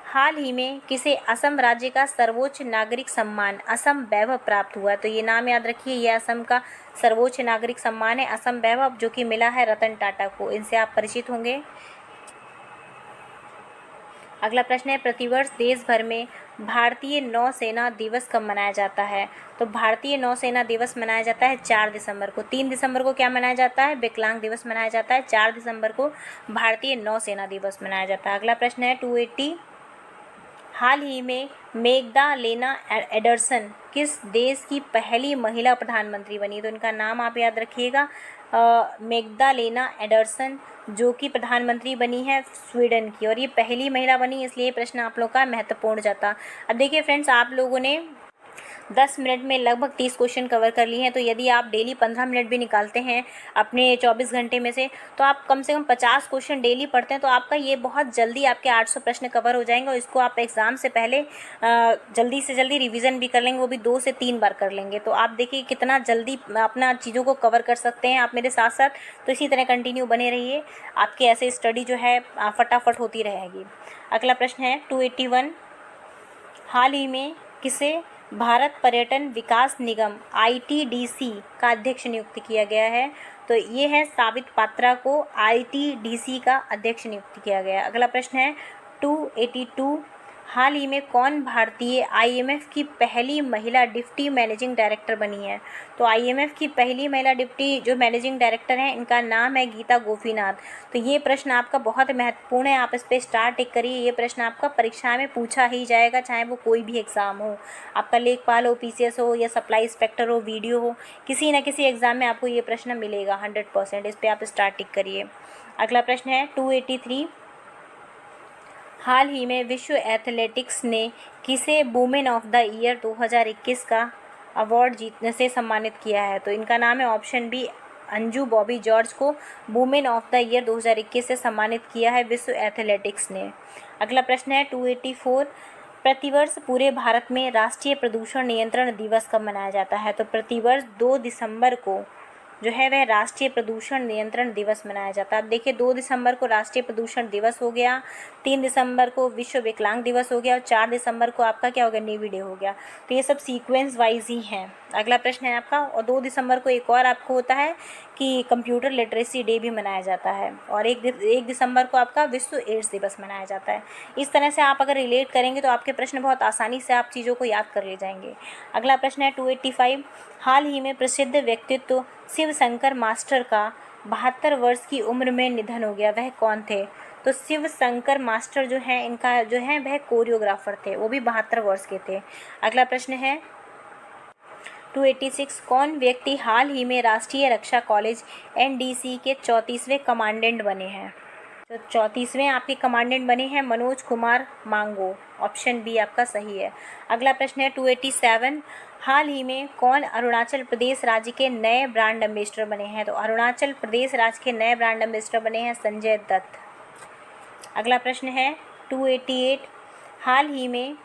हाल ही में किसे असम राज्य का सर्वोच्च नागरिक सम्मान असम वैभव प्राप्त हुआ? तो ये नाम याद रखिए, ये असम का सर्वोच्च नागरिक सम्मान है असम वैभव, जो कि मिला है रतन टाटा को। इनसे आप परिचित होंगे। अगला प्रश्न है, प्रतिवर्ष देश भर में भारतीय नौसेना दिवस कब मनाया जाता है? तो भारतीय नौसेना दिवस मनाया जाता है 4 दिसंबर को। 3 दिसंबर को क्या मनाया जाता है? विकलांग दिवस मनाया जाता है। 4 दिसंबर को भारतीय नौसेना दिवस मनाया जाता है। अगला प्रश्न है 280, हाल ही में मैग्डालेना एंडरसन किस देश की पहली महिला प्रधानमंत्री बनी? तो इनका नाम आप याद रखिएगा, मैग्डालेना एंडरसन, जो कि प्रधानमंत्री बनी है स्वीडन की, और ये पहली महिला बनी, इसलिए प्रश्न आप लोग का महत्वपूर्ण जाता। अब देखिए फ्रेंड्स, आप लोगों ने 10 मिनट में लगभग 30 क्वेश्चन कवर कर लिए हैं, तो यदि आप डेली 15 मिनट भी निकालते हैं अपने 24 घंटे में से, तो आप कम से कम 50 क्वेश्चन डेली पढ़ते हैं, तो आपका ये बहुत जल्दी आपके 800 प्रश्न कवर हो जाएंगे। और इसको आप एग्ज़ाम से पहले जल्दी से जल्दी रिवीजन भी कर लेंगे, वो भी 2 से 3 बार कर लेंगे। तो आप देखिए कितना जल्दी अपना चीज़ों को कवर कर सकते हैं आप मेरे साथ साथ। तो इसी तरह कंटिन्यू बने रहिए, आपकी ऐसे स्टडी जो है फटाफट होती रहेगी। अगला प्रश्न है 281, हाल ही में किसे भारत पर्यटन विकास निगम ITDC का अध्यक्ष नियुक्त किया गया है? तो ये है साबित पात्रा को ITDC का अध्यक्ष नियुक्त किया गया है। अगला प्रश्न है 282, हाल ही में कौन भारतीय IMF की पहली महिला डिप्टी मैनेजिंग डायरेक्टर बनी है? तो IMF की पहली महिला डिप्टी जो मैनेजिंग डायरेक्टर हैं, इनका नाम है गीता गोपीनाथ। तो ये प्रश्न आपका बहुत महत्वपूर्ण है, आप इस पर स्टार टिक करिए। ये प्रश्न आपका परीक्षा में पूछा ही जाएगा, चाहे वो कोई भी एग्ज़ाम हो, आपका लेखपाल हो, PCS हो, या सप्लाई इंस्पेक्टर हो, वीडियो हो, किसी न किसी एग्ज़ाम में आपको ये प्रश्न मिलेगा 100%। इस पर आप स्टार टिक करिए। अगला प्रश्न है 283, हाल ही में विश्व एथलेटिक्स ने किसे वुमेन ऑफ द ईयर 2021 का अवार्ड जीतने से सम्मानित किया है? तो इनका नाम है ऑप्शन बी, अंजू बॉबी जॉर्ज को वुमेन ऑफ द ईयर 2021 से सम्मानित किया है विश्व एथलेटिक्स ने। अगला प्रश्न है 284, प्रतिवर्ष पूरे भारत में राष्ट्रीय प्रदूषण नियंत्रण दिवस कब मनाया जाता है? तो प्रतिवर्ष 2 दिसंबर को जो है वह राष्ट्रीय प्रदूषण नियंत्रण दिवस मनाया जाता है। अब देखिए 2 दिसंबर को राष्ट्रीय प्रदूषण दिवस हो गया, 3 दिसंबर को विश्व विकलांग दिवस हो गया, और 4 दिसंबर को आपका क्या हो गया? नेवी डे हो गया। तो ये सब सीक्वेंस वाइज ही हैं। अगला प्रश्न है आपका, और 2 दिसंबर को एक और आपको होता है कि कंप्यूटर लिटरेसी डे भी मनाया जाता है, और 1 दिसंबर को आपका विश्व एड्स दिवस मनाया जाता है। इस तरह से आप अगर रिलेट करेंगे तो आपके प्रश्न बहुत आसानी से आप चीज़ों को याद कर ले जाएंगे। अगला प्रश्न है 285, हाल ही में प्रसिद्ध व्यक्तित्व शिव शंकर मास्टर का 72 वर्ष की उम्र में निधन हो गया, वह कौन थे? तो शिव शंकर मास्टर जो है, इनका जो है वह कोरियोग्राफर थे, वो भी 72 वर्ष के थे। अगला प्रश्न है 286, कौन व्यक्ति हाल ही में राष्ट्रीय रक्षा कॉलेज NDC के 34वें कमांडेंट बने हैं? तो 34वें आपके कमांडेंट बने हैं मनोज कुमार मांगो, ऑप्शन बी आपका सही है। अगला प्रश्न है 287, हाल ही में कौन अरुणाचल प्रदेश राज्य के नए ब्रांड एम्बेसडर बने हैं? तो अरुणाचल प्रदेश राज्य के नए ब्रांड एम्बेसडर बने हैं संजय दत्त। अगला प्रश्न है 288, हाल ही में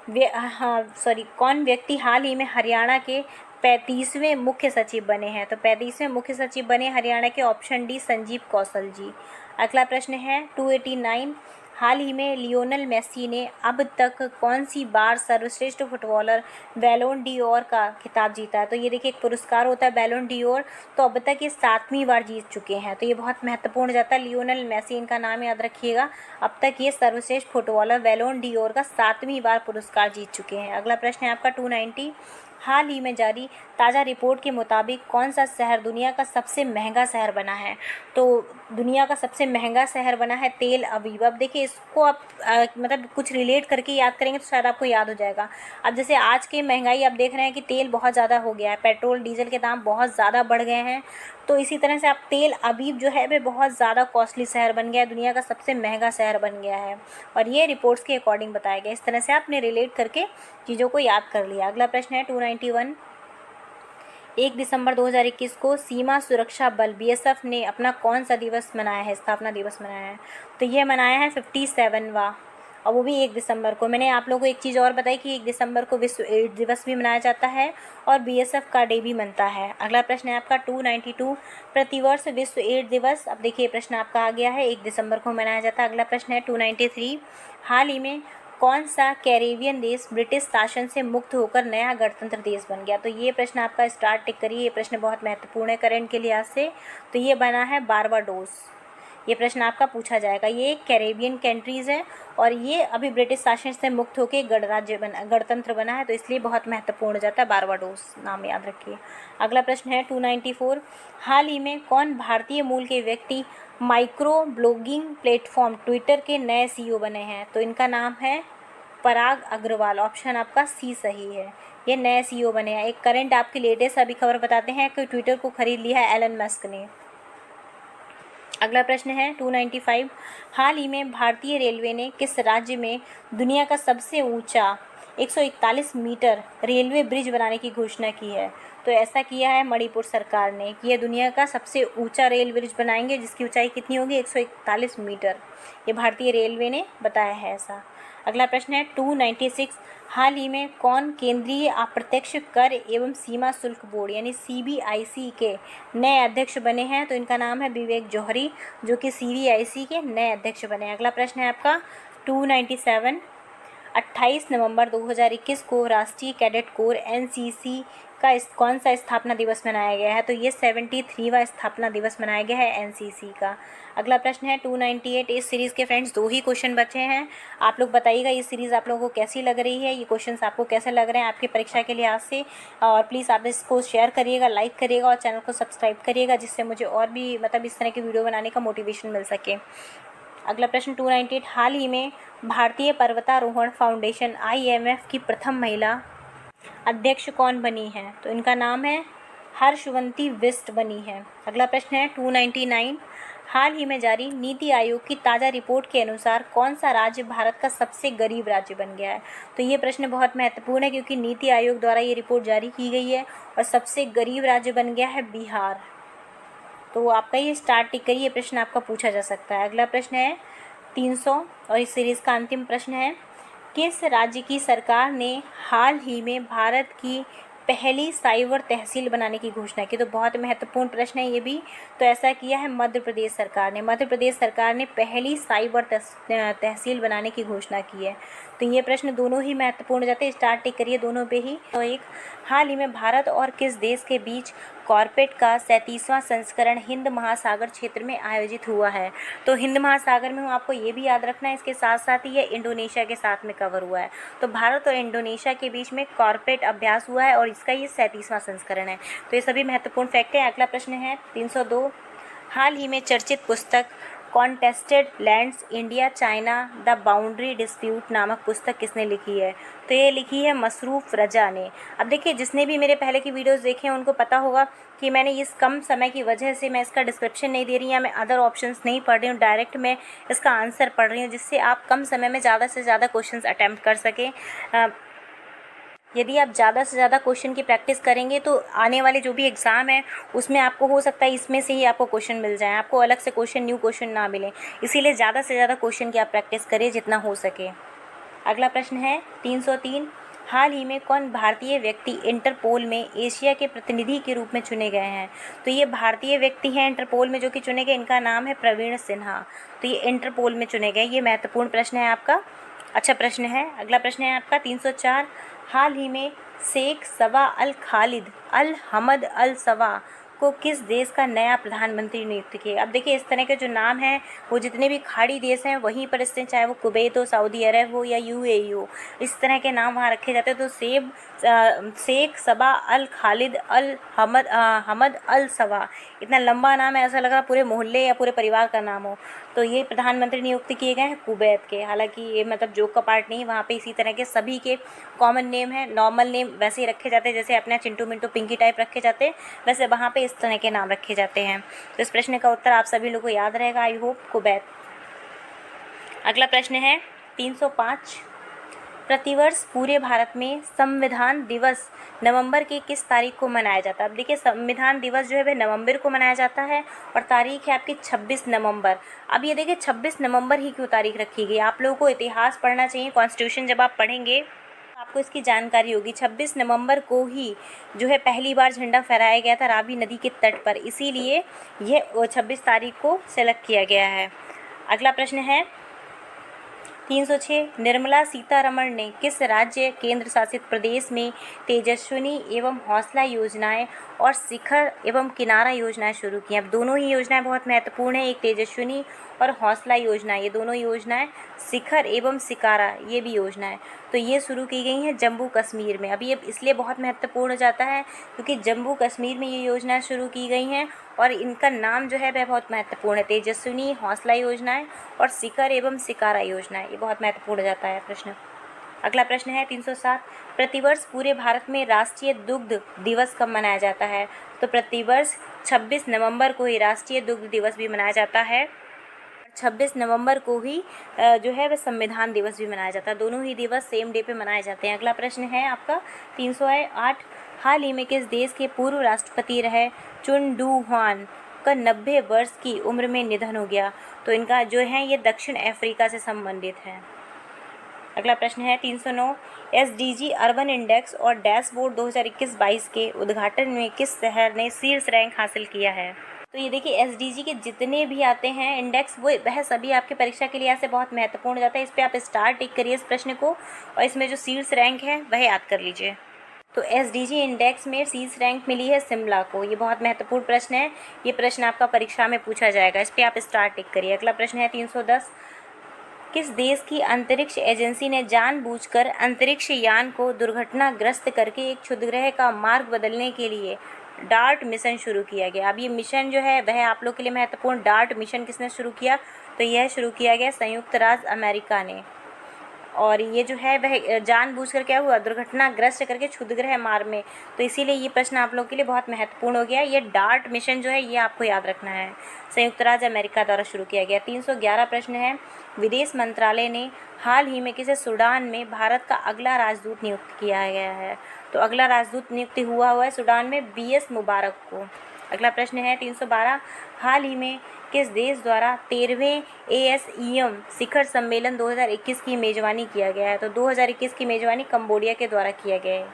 कौन व्यक्ति हाल ही में हरियाणा के 35वें मुख्य सचिव बने हैं? तो 35वें मुख्य सचिव बने हरियाणा के, ऑप्शन डी संजीव कौशल जी। अगला प्रश्न है 289, हाल ही में लियोनेल मेसी ने अब तक कौन सी बार सर्वश्रेष्ठ फुटबॉलर बैलोन डी'ओर का खिताब जीता है? तो ये देखिए एक पुरस्कार होता है बैलोन डी'ओर, तो अब तक ये 7वीं बार जीत चुके हैं, तो ये बहुत महत्वपूर्ण जाता है। लियोनेल मेसी, इनका नाम याद रखिएगा, अब तक ये सर्वश्रेष्ठ फुटबॉलर बैलोन डी'ओर का 7वीं बार पुरस्कार जीत चुके हैं। अगला प्रश्न है आपका 290, हाल ही में जारी ताज़ा रिपोर्ट के मुताबिक कौन सा शहर दुनिया का सबसे महंगा शहर बना है? तो दुनिया का सबसे महंगा शहर बना है तेल अवीव। अब देखिए इसको आप मतलब कुछ रिलेट करके याद करेंगे तो शायद आपको याद हो जाएगा। अब जैसे आज की महंगाई आप देख रहे हैं कि तेल बहुत ज़्यादा हो गया है, पेट्रोल डीजल के दाम बहुत ज़्यादा बढ़ गए हैं, तो इसी तरह से आप तेल अवीव जो है वह बहुत ज़्यादा कॉस्टली शहर बन गया है, दुनिया का सबसे महंगा शहर बन गया है, और ये रिपोर्ट्स के अकॉर्डिंग बताया गया। इस तरह से आपने रिलेट करके चीज़ों को याद कर लिया। अगला प्रश्न है 291, 1 दिसंबर 2021 को सीमा सुरक्षा बल बीएसएफ ने अपना कौन सा दिवस मनाया है, स्थापना दिवस मनाया है? तो ये मनाया है 57वां, और वो भी 1 दिसंबर को। मैंने आप लोगों को एक चीज़ और बताई कि 1 दिसंबर को विश्व एड्स दिवस भी मनाया जाता है और बीएसएफ का डे भी मनता है। अगला प्रश्न है आपका 292, प्रतिवर्ष विश्व एड्स दिवस। अब देखिए प्रश्न आपका आ गया है, 1 दिसंबर को मनाया जाता है। अगला प्रश्न है 293, हाल ही में कौन सा कैरेबियन देश ब्रिटिश शासन से मुक्त होकर नया गणतंत्र देश बन गया? तो ये प्रश्न आपका स्टार्ट टिक करिए, ये प्रश्न बहुत महत्वपूर्ण है करंट के लिहाज से। तो ये बना है बारबाडोस। ये प्रश्न आपका पूछा जाएगा। ये कैरेबियन कंट्रीज़ है और ये अभी ब्रिटिश शासन से मुक्त होकर गणतंत्र बना है, तो इसलिए बहुत महत्वपूर्ण हो जाता है बारबाडोस, नाम याद रखिए। अगला प्रश्न है 294, हाल ही में कौन भारतीय मूल के व्यक्ति माइक्रो ब्लॉगिंग प्लेटफॉर्म ट्विटर के नए सीईओ बने हैं? तो इनका नाम है पराग अग्रवाल। ऑप्शन आपका सी सही है, ये नए सीईओ बने हैं। एक करंट आपकी लेटेस्ट अभी खबर बताते हैं कि ट्विटर को खरीद लिया है एलन मस्क ने। अगला प्रश्न है 295, हाल ही में भारतीय रेलवे ने किस राज्य में दुनिया का सबसे ऊंचा 141 मीटर रेलवे ब्रिज बनाने की घोषणा की है? तो ऐसा किया है मणिपुर सरकार ने कि ये दुनिया का सबसे ऊंचा रेल ब्रिज बनाएंगे, जिसकी ऊंचाई कितनी होगी? 141 मीटर। ये भारतीय रेलवे ने बताया है ऐसा। अगला प्रश्न है 296, हाल ही में कौन केंद्रीय अप्रत्यक्ष कर एवं सीमा शुल्क बोर्ड यानी सीबीआईसी के नए अध्यक्ष बने हैं? तो इनका नाम है विवेक जौहरी, जो कि सीबीआईसी के नए अध्यक्ष बने हैं। अगला प्रश्न है आपका 297, 28 नवंबर 2021 को राष्ट्रीय कैडेट कोर एनसीसी का कौन सा स्थापना दिवस मनाया गया है? तो ये 73वां स्थापना दिवस मनाया गया है एनसीसी का। अगला प्रश्न है 298, इस सीरीज़ के फ्रेंड्स 2 ही क्वेश्चन बचे हैं। आप लोग बताइएगा ये सीरीज़ आप लोगों को कैसी लग रही है, ये क्वेश्चंस आपको कैसे लग रहे हैं आपकी परीक्षा के लिहाज से। और प्लीज़ आप इसको शेयर करिएगा, लाइक करिएगा और चैनल को सब्सक्राइब करिएगा, जिससे मुझे और भी इस तरह की वीडियो बनाने का मोटिवेशन मिल सके। अगला प्रश्न 298, हाल ही में भारतीय पर्वतारोहण फाउंडेशन IMF की प्रथम महिला अध्यक्ष कौन बनी है? तो इनका नाम है हर्षवंती बिष्ट बनी है। अगला प्रश्न है 299, हाल ही में जारी नीति आयोग की ताज़ा रिपोर्ट के अनुसार कौन सा राज्य भारत का सबसे गरीब राज्य बन गया है? तो ये प्रश्न बहुत महत्वपूर्ण है क्योंकि नीति आयोग द्वारा ये रिपोर्ट जारी की गई है और सबसे गरीब राज्य बन गया है बिहार। तो आपका ये स्टार्ट टिक करिए, ये प्रश्न आपका पूछा जा सकता है। अगला प्रश्न है 300 और इस सीरीज़ का अंतिम प्रश्न है, किस राज्य की सरकार ने हाल ही में भारत की पहली साइबर तहसील बनाने की घोषणा की? तो बहुत महत्वपूर्ण प्रश्न है ये भी। तो ऐसा किया है मध्य प्रदेश सरकार ने। मध्य प्रदेश सरकार ने पहली साइबर तहसील बनाने की घोषणा की है। तो ये प्रश्न दोनों ही महत्वपूर्ण जाते हैं, स्टार्ट टिक करिए दोनों पे ही। तो एक, हाल ही में भारत और किस देश के बीच कॉर्पेट का 37वां संस्करण हिंद महासागर क्षेत्र में आयोजित हुआ है? तो हिंद महासागर में आपको ये भी याद रखना है, इसके साथ साथ ही ये इंडोनेशिया के साथ में कवर हुआ है। तो भारत और इंडोनेशिया के बीच में कॉर्पेट अभ्यास हुआ है और इसका ये 37वां संस्करण है। तो ये सभी महत्वपूर्ण फैक्ट है। अगला प्रश्न है 302, हाल ही में चर्चित पुस्तक contested lands India China the boundary dispute नामक पुस्तक किसने लिखी है? तो ये लिखी है मसरूफ़ रजा ने। अब देखिए जिसने भी मेरे पहले की वीडियोस देखे हैं उनको पता होगा कि मैंने इस कम समय की वजह से मैं इसका डिस्क्रिप्शन नहीं दे रही या मैं अदर ऑप्शंस नहीं पढ़ रही हूँ, डायरेक्ट मैं इसका आंसर पढ़ रही हूँ, जिससे आप कम समय में ज़्यादा से ज़्यादा क्वेश्चंस अटैम्प्ट कर सकें। यदि आप ज़्यादा से ज़्यादा क्वेश्चन की प्रैक्टिस करेंगे तो आने वाले जो भी एग्ज़ाम है उसमें आपको हो सकता है इसमें से ही आपको क्वेश्चन मिल जाए, आपको अलग से न्यू क्वेश्चन ना मिले। इसीलिए ज़्यादा से ज़्यादा क्वेश्चन की आप प्रैक्टिस करिए जितना हो सके। अगला प्रश्न है 303, हाल ही में कौन भारतीय व्यक्ति इंटरपोल में एशिया के प्रतिनिधि के रूप में चुने गए हैं? तो ये भारतीय व्यक्ति हैं इंटरपोल में जो कि चुने गए, इनका नाम है प्रवीण सिन्हा। तो ये इंटरपोल में चुने गए। ये महत्वपूर्ण प्रश्न है आपका, अच्छा प्रश्न है। अगला प्रश्न है आपका 304, हाल ही में शेख सबा अल खालिद अल हमद अल सवा को किस देश का नया प्रधानमंत्री नियुक्त किया? अब देखिए इस तरह के जो नाम हैं वो जितने भी खाड़ी देश हैं वहीं पर स्थित, चाहे वो कुवैत हो, सऊदी अरब हो या UAE हो, इस तरह के नाम वहाँ रखे जाते हैं। तो शेख सबा अल खालिद अल हमद अल सवा, इतना लंबा नाम है, ऐसा लग रहा पूरे मोहल्ले या पूरे परिवार का नाम हो। तो ये प्रधानमंत्री नियुक्त किए गए हैं कुवैत के। हालांकि ये जोक का पार्ट नहीं, वहाँ पे इसी तरह के सभी के कॉमन नेम है, नॉर्मल नेम वैसे ही रखे जाते हैं जैसे अपने चिंटू मिंटू पिंकी टाइप रखे जाते हैं, वैसे वहाँ पे इस तरह के नाम रखे जाते हैं। तो इस प्रश्न का उत्तर आप सभी लोगों को याद रहेगा, आई होप, कुवैत। अगला प्रश्न है 305, प्रतिवर्ष पूरे भारत में संविधान दिवस नवंबर की किस तारीख को मनाया जाता है? अब देखिए, संविधान दिवस जो है वह नवंबर को मनाया जाता है और तारीख है आपकी 26 नवंबर। अब ये देखिए 26 नवंबर ही क्यों तारीख रखी गई? आप लोगों को इतिहास पढ़ना चाहिए। कॉन्स्टिट्यूशन जब आप पढ़ेंगे आपको इसकी जानकारी होगी। 26 नवंबर को ही जो है पहली बार झंडा फहराया गया था रावी नदी के तट पर, इसीलिए यह 26 तारीख को सेलेक्ट किया गया है। अगला प्रश्न है 306, निर्मला सीतारमण ने किस राज्य केंद्र शासित प्रदेश में तेजस्विनी एवं हौसला योजनाएं और शिखर एवं किनारा योजनाएं शुरू की? अब दोनों ही योजनाएं बहुत महत्वपूर्ण है, एक तेजस्विनी और हौसला योजना, ये दोनों योजनाएं, शिखर एवं शिकारा ये भी योजनाएं, तो ये शुरू की गई हैं जम्मू कश्मीर में। अब ये इसलिए बहुत महत्वपूर्ण हो जाता है क्योंकि जम्मू कश्मीर में ये योजनाएं शुरू की गई हैं और इनका नाम जो है वह बहुत महत्वपूर्ण है, तेजस्विनी हौसला योजनाएं और शिखर एवं शिकारा योजनाएं, ये बहुत महत्वपूर्ण हो जाता है प्रश्न। अगला प्रश्न है 307, प्रतिवर्ष पूरे भारत में राष्ट्रीय दुग्ध दिवस कब मनाया जाता है? तो प्रतिवर्ष 26 नवंबर को ही राष्ट्रीय दुग्ध दिवस भी मनाया जाता है। 26 नवंबर को ही जो है वह संविधान दिवस भी मनाया जाता है। दोनों ही दिवस सेम डे पे मनाए जाते हैं। अगला प्रश्न है आपका 308, हाल ही में किस देश के पूर्व राष्ट्रपति रहे चुन डू हुआन का 90 वर्ष की उम्र में निधन हो गया? तो इनका जो है ये दक्षिण अफ्रीका से संबंधित है। अगला प्रश्न है 309, एसडीजी अर्बन इंडेक्स और डैशबोर्ड 2021-22 के उद्घाटन में किस शहर ने शीर्ष रैंक हासिल किया है? तो ये देखिए एसडीजी के जितने भी आते हैं इंडेक्स वो वह सभी आपके परीक्षा के लिए ऐसे बहुत महत्वपूर्ण हो जाता है। इस पर आप स्टार टिक करिए इस प्रश्न को और इसमें जो शीर्ष रैंक है वह याद कर लीजिए। तो एसडीजी इंडेक्स में शीर्ष रैंक मिली है शिमला को। ये बहुत महत्वपूर्ण प्रश्न है, ये प्रश्न आपका परीक्षा में पूछा जाएगा, इस पर आप स्टार टिक करिए। अगला प्रश्न है 310, किस देश की अंतरिक्ष एजेंसी ने जानबूझकर अंतरिक्ष यान को दुर्घटनाग्रस्त करके एक क्षुद्रग्रह का मार्ग बदलने के लिए डार्ट मिशन शुरू किया गया? अब ये मिशन जो है वह आप लोग के लिए महत्वपूर्ण, डार्ट मिशन किसने शुरू किया? तो यह शुरू किया गया संयुक्त राज्य अमेरिका ने। और ये जो है वह जानबूझकर क्या हुआ, दुर्घटनाग्रस्त करके क्षुद्रग्रह मार्ग में, तो इसीलिए ये प्रश्न आप लोग के लिए बहुत महत्वपूर्ण हो गया। ये डार्ट मिशन जो है ये आपको याद रखना है, संयुक्त राज्य अमेरिका द्वारा शुरू किया गया। 311 प्रश्न है, विदेश मंत्रालय ने हाल ही में किसे सूडान में भारत का अगला राजदूत नियुक्त किया गया है? तो अगला राजदूत नियुक्त हुआ है सूडान में बीएस मुबारक को। अगला प्रश्न है 312, हाल ही में किस देश द्वारा 13वें ASEAN शिखर सम्मेलन 2021 की मेजबानी किया गया है? तो 2021 की मेजबानी कंबोडिया के द्वारा किया गया है।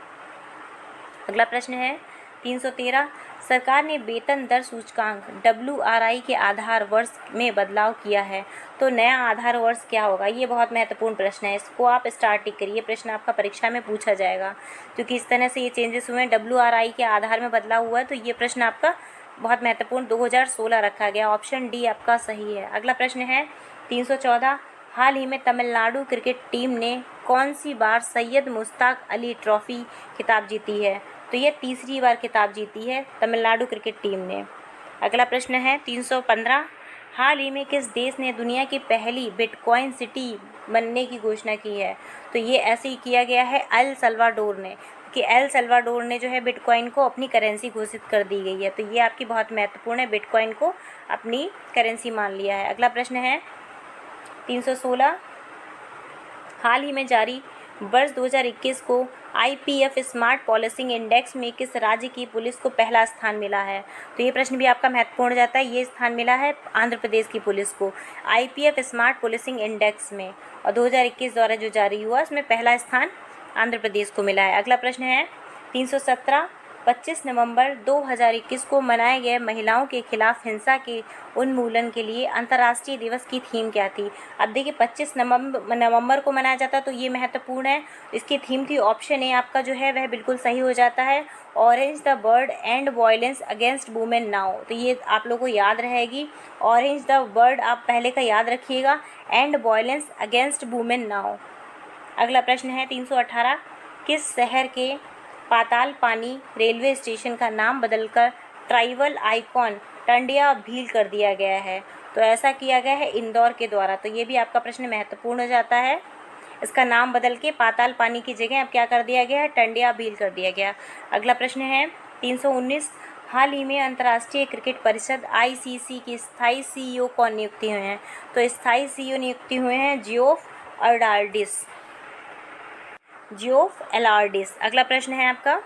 अगला प्रश्न है 313, सरकार ने वेतन दर सूचकांक WRI के आधार वर्ष में बदलाव किया है, तो नया आधार वर्ष क्या होगा? ये बहुत महत्वपूर्ण प्रश्न है, इसको आप स्टार टिक करिए, प्रश्न आपका परीक्षा में पूछा जाएगा क्योंकि इस तरह से ये चेंजेस हुए हैं, WRI के आधार में बदलाव हुआ है, तो ये प्रश्न आपका बहुत महत्वपूर्ण 2016 रखा गया, ऑप्शन डी आपका सही है। अगला प्रश्न है 314, हाल ही में तमिलनाडु क्रिकेट टीम ने कौन सी बार सैयद मुश्ताक अली ट्रॉफी खिताब जीती है? तो ये तीसरी बार खिताब जीती है तमिलनाडु क्रिकेट टीम ने। अगला प्रश्न है 315, हाल ही में किस देश ने दुनिया की पहली बिटकॉइन सिटी बनने की घोषणा की है? तो ये ऐसे ही किया गया है एल सल्वाडोर ने, कि एल सल्वाडोर ने जो है बिटकॉइन को अपनी करेंसी घोषित कर दी गई है, तो ये आपकी बहुत महत्वपूर्ण है, बिटकॉइन को अपनी करेंसी मान लिया है। अगला प्रश्न है 316, हाल ही में जारी वर्ष 2021 को IPF स्मार्ट पॉलिसिंग इंडेक्स में किस राज्य की पुलिस को पहला स्थान मिला है? तो ये प्रश्न भी आपका महत्वपूर्ण जाता है, ये स्थान मिला है आंध्र प्रदेश की पुलिस को IPF स्मार्ट पॉलिसिंग इंडेक्स में, और 2021 द्वारा जो जारी हुआ उसमें पहला स्थान आंध्र प्रदेश को मिला है। अगला प्रश्न है 317, 25 नवंबर 2021 को मनाए गए महिलाओं के खिलाफ हिंसा के उन्मूलन के लिए अंतर्राष्ट्रीय दिवस की थीम क्या थी? अब देखिए 25 नवंबर को मनाया जाता है, तो ये महत्वपूर्ण है, इसकी थीम की ऑप्शन ए आपका जो है वह बिल्कुल सही हो जाता है, orange the word and violence against women now. तो ये आप लोगों को याद रहेगी, ऑरेंज द वर्ड आप पहले का याद रखिएगा, and violence against women now. अगला प्रश्न है 318, किस शहर के पाताल पानी रेलवे स्टेशन का नाम बदलकर ट्राइबल आइकॉन टंडिया भील कर दिया गया है? तो ऐसा किया गया है इंदौर के द्वारा, तो ये भी आपका प्रश्न महत्वपूर्ण हो जाता है, इसका नाम बदल के पाताल पानी की जगह अब क्या कर दिया गया है, टंडिया भील कर दिया गया। अगला प्रश्न है 319, हाल ही में अंतर्राष्ट्रीय क्रिकेट परिषद ICC की स्थायी CEO कौन नियुक्ति हुए हैं? तो स्थायी CEO नियुक्ति हुए हैं जियोफ अर्नाल्डिस। जियोफ एलार्डिस। अगला प्रश्न है आपका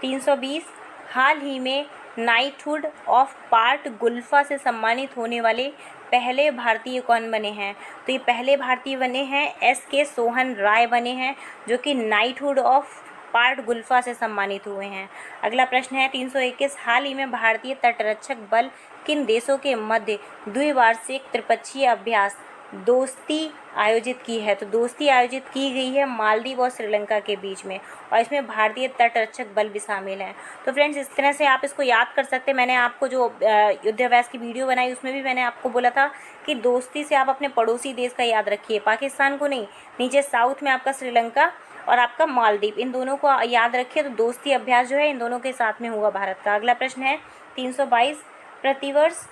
320, हाल ही में नाइटहुड ऑफ पार्ट गुल्फा से सम्मानित होने वाले पहले भारतीय कौन बने हैं? तो ये पहले भारतीय बने हैं SK सोहन राय बने हैं, जो कि नाइटहुड ऑफ पार्ट गुल्फा से सम्मानित हुए हैं। अगला प्रश्न है 321, हाल ही में भारतीय तटरक्षक बल किन देशों के मध्य द्विवार्षिक त्रिपक्षीय अभ्यास दोस्ती आयोजित की है? तो दोस्ती आयोजित की गई है मालदीव और श्रीलंका के बीच में, और इसमें भारतीय तटरक्षक बल भी शामिल है। तो फ्रेंड्स, इस तरह से आप इसको याद कर सकते हैं। मैंने आपको जो युद्धाभ्यास की वीडियो बनाई उसमें भी मैंने आपको बोला था कि दोस्ती से आप अपने पड़ोसी देश का याद रखिए, पाकिस्तान को नहीं। नीचे साउथ में आपका श्रीलंका और आपका मालदीव, इन दोनों को याद रखिए। तो दोस्ती अभ्यास जो है इन दोनों के साथ में हुआ भारत का। अगला प्रश्न है 322, प्रतिवर्ष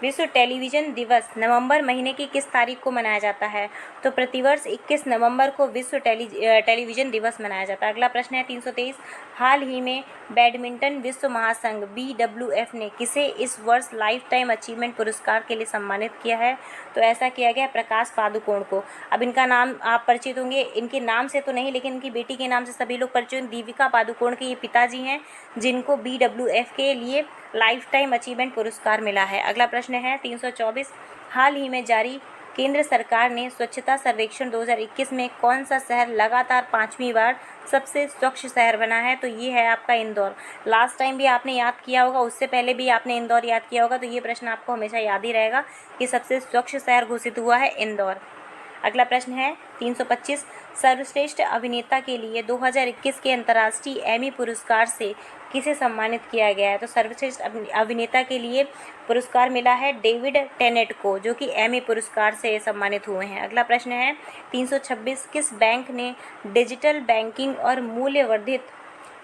विश्व टेलीविज़न दिवस नवंबर महीने की किस तारीख को मनाया जाता है? तो प्रतिवर्ष 21 नवंबर को विश्व टेलीविज़न दिवस मनाया जाता है। अगला प्रश्न है 323, हाल ही में बैडमिंटन विश्व महासंघ BWF ने किसे इस वर्ष लाइफ टाइम अचीवमेंट पुरस्कार के लिए सम्मानित किया है? तो ऐसा किया गया प्रकाश पादुकोण को। अब इनका नाम आप परिचित होंगे, इनके नाम से तो नहीं लेकिन इनकी बेटी के नाम से सभी लोग परिचित। दीपिका पादुकोण के ये पिताजी हैं, जिनको BWF के लिए लाइफ टाइम अचीवमेंट पुरस्कार मिला है। अगला प्रश्न है 324, हाल ही में जारी केंद्र सरकार ने स्वच्छता सर्वेक्षण 2021 में कौन सा शहर लगातार 5वीं बार सबसे स्वच्छ शहर बना है? तो ये है आपका इंदौर। लास्ट टाइम भी आपने याद किया होगा, उससे पहले भी आपने इंदौर याद किया होगा, तो ये प्रश्न आपको हमेशा याद ही रहेगा कि सबसे स्वच्छ शहर घोषित हुआ है इंदौर। अगला प्रश्न है 325, सर्वश्रेष्ठ अभिनेता के लिए 2021 के अंतर्राष्ट्रीय एमी पुरस्कार से किसे सम्मानित किया गया है? तो सर्वश्रेष्ठ अभिनेता के लिए पुरस्कार मिला है डेविड टेनेट को, जो कि एमी पुरस्कार से सम्मानित हुए हैं। अगला प्रश्न है 326, किस बैंक ने डिजिटल बैंकिंग और मूल्य वर्धित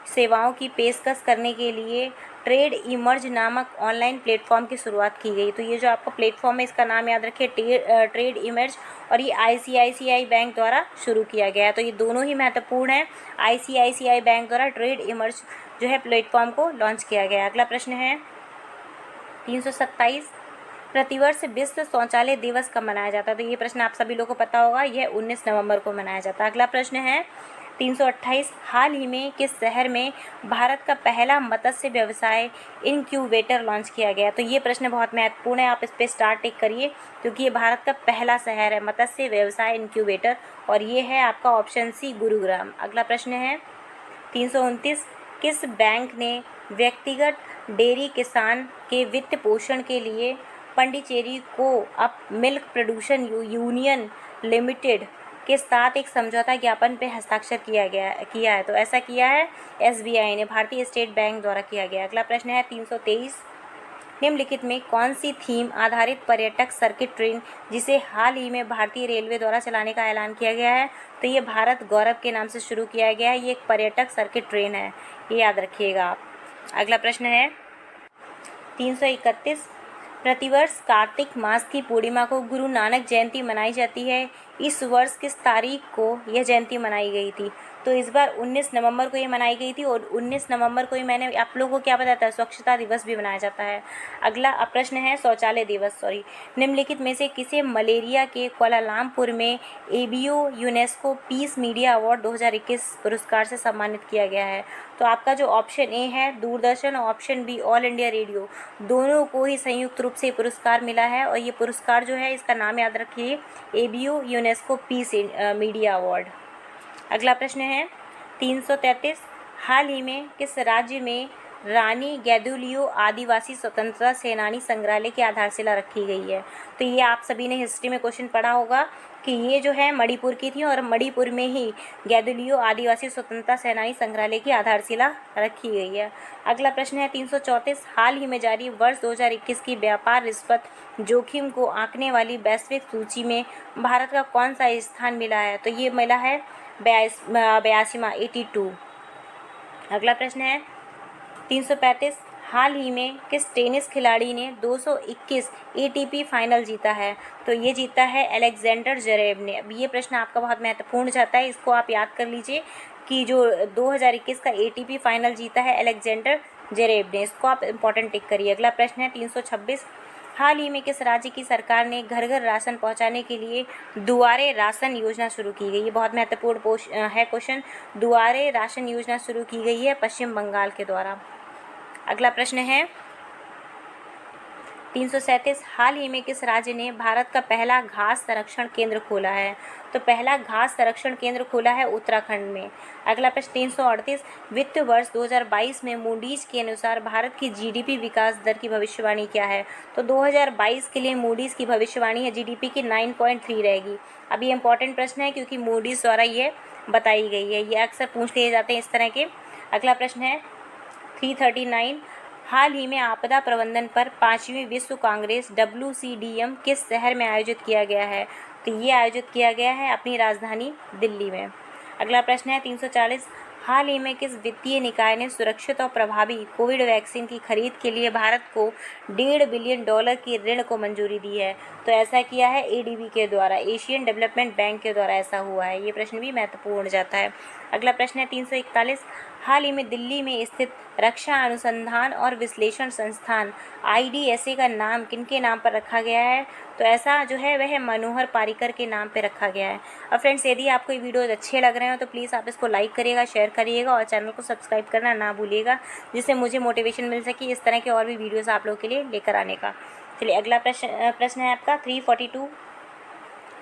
सेवाओं की पेशकश करने के लिए ट्रेड इमर्ज नामक ऑनलाइन प्लेटफॉर्म की शुरुआत की गई? तो ये जो आपका प्लेटफॉर्म है इसका नाम याद रखिए ट्रेड इमर्ज, और ये ICICI बैंक द्वारा शुरू किया गया है। तो ये दोनों ही महत्वपूर्ण हैं। ICICI बैंक द्वारा ट्रेड इमर्ज जो है प्लेटफॉर्म को लॉन्च किया गया है। अगला प्रश्न है 327, प्रतिवर्ष विश्व शौचालय दिवस कब मनाया जाता है? तो ये प्रश्न आप सभी लोगों को पता होगा, यह 19 नवंबर को मनाया जाता है। अगला प्रश्न है 328, हाल ही में किस शहर में भारत का पहला मत्स्य व्यवसाय इनक्यूबेटर लॉन्च किया गया? तो ये प्रश्न बहुत महत्वपूर्ण है, आप इस पर स्टार टिक करिए, क्योंकि ये भारत का पहला शहर है मत्स्य व्यवसाय इनक्यूबेटर, और ये है आपका ऑप्शन सी गुरुग्राम। अगला प्रश्न है 329, किस बैंक ने व्यक्तिगत डेयरी किसान के वित्त पोषण के लिए पांडिचेरी को अप मिल्क प्रोड्यूसन यूनियन लिमिटेड के साथ एक समझौता ज्ञापन पर हस्ताक्षर किया है? तो ऐसा किया है SBI ने, भारतीय स्टेट बैंक द्वारा किया गया। अगला प्रश्न है 323, निम्नलिखित में कौन सी थीम आधारित पर्यटक सर्किट ट्रेन जिसे हाल ही में भारतीय रेलवे द्वारा चलाने का ऐलान किया गया है? तो ये भारत गौरव के नाम से शुरू किया गया है। ये एक पर्यटक सर्किट ट्रेन है, ये याद रखिएगा आप। अगला प्रश्न है 331, प्रतिवर्ष कार्तिक मास की पूर्णिमा को गुरु नानक जयंती मनाई जाती है। इस वर्ष किस तारीख को यह जयंती मनाई गई थी? तो इस बार 19 नवंबर को ये मनाई गई थी, और 19 नवंबर को ही मैंने आप लोगों को क्या बताया था, स्वच्छता दिवस भी मनाया जाता है। अगला प्रश्न है शौचालय दिवस, निम्नलिखित में से किसे मलेरिया के कुआलालंपुर में ABO UNESCO peace media award 2021 पुरस्कार से सम्मानित किया गया है? तो आपका जो ऑप्शन ए है दूरदर्शन और option be all India radio, दोनों को ही संयुक्त रूप से पुरस्कार मिला है, और ये पुरस्कार जो है इसका नाम याद रखिए ABO UNESCO peace media award. अगला प्रश्न है 333, हाल ही में किस राज्य में रानी गैदुलियो आदिवासी स्वतंत्रता सेनानी संग्रहालय की आधारशिला रखी गई है? तो ये आप सभी ने हिस्ट्री में क्वेश्चन पढ़ा होगा कि ये जो है मणिपुर की थी, और मणिपुर में ही गैदुलियो आदिवासी स्वतंत्रता सेनानी संग्रहालय की आधारशिला रखी गई है। अगला प्रश्न है 334, हाल ही में जारी वर्ष 2021 की व्यापार रिश्वत जोखिम को आंकने वाली वैश्विक सूची में भारत का कौन सा स्थान मिला है? तो ये मिला है 82। अगला प्रश्न है 335, हाल ही में किस टेनिस खिलाड़ी ने 221 ATP फाइनल जीता है? तो ये जीता है अलेक्जेंडर जरेव ने। अब ये प्रश्न आपका बहुत महत्वपूर्ण जाता है, इसको आप याद कर लीजिए कि जो 2021 का ATP फाइनल जीता है अलेक्जेंडर जरेव ने, इसको आप इंपॉर्टेंट टिक करिए। अगला प्रश्न है 326, हाल ही में किस राज्य की सरकार ने घर घर राशन पहुंचाने के लिए दुआरे राशन योजना शुरू की गई? ये बहुत महत्वपूर्ण है क्वेश्चन। दुआरे राशन योजना शुरू की गई है पश्चिम बंगाल के द्वारा। अगला प्रश्न है 337, हाल ही में किस राज्य ने भारत का पहला घास संरक्षण केंद्र खोला है? तो पहला घास संरक्षण केंद्र खोला है उत्तराखंड में। अगला प्रश्न 338, वित्त वर्ष 2022 में मूडीज के अनुसार भारत की जीडीपी विकास दर की भविष्यवाणी क्या है? तो 2022 के लिए मूडीज की भविष्यवाणी है जीडीपी की 9.3 रहेगी। अब ये इंपॉर्टेंट प्रश्न है क्योंकि मूडीज द्वारा ये बताई गई है, ये अक्सर पूछ लिए जाते हैं इस तरह के। अगला प्रश्न है 339, हाल ही में आपदा प्रबंधन पर 5वीं विश्व कांग्रेस WCDM किस शहर में आयोजित किया गया है? तो ये आयोजित किया गया है अपनी राजधानी दिल्ली में। अगला प्रश्न है 340, हाल ही में किस वित्तीय निकाय ने सुरक्षित और प्रभावी कोविड वैक्सीन की खरीद के लिए भारत को $1.5 बिलियन की ऋण को मंजूरी दी है? तो ऐसा किया है ADB के द्वारा, एशियन डेवलपमेंट बैंक के द्वारा ऐसा हुआ है। ये प्रश्न भी महत्वपूर्ण जाता है। अगला प्रश्न है 341, हाल ही में दिल्ली में स्थित रक्षा अनुसंधान और विश्लेषण संस्थान IDSA का नाम किनके नाम पर रखा गया है? तो ऐसा जो है वह मनोहर पारिकर के नाम पे रखा गया है। और फ्रेंड्स, यदि आपको ये वीडियोस अच्छे लग रहे हो तो प्लीज़ आप इसको लाइक करिएगा, शेयर करिएगा और चैनल को सब्सक्राइब करना ना भूलिएगा, जिससे मुझे मोटिवेशन मिल सके इस तरह के और भी वीडियोस आप लोगों के लिए लेकर आने का। चलिए अगला प्रश्न है आपका 342,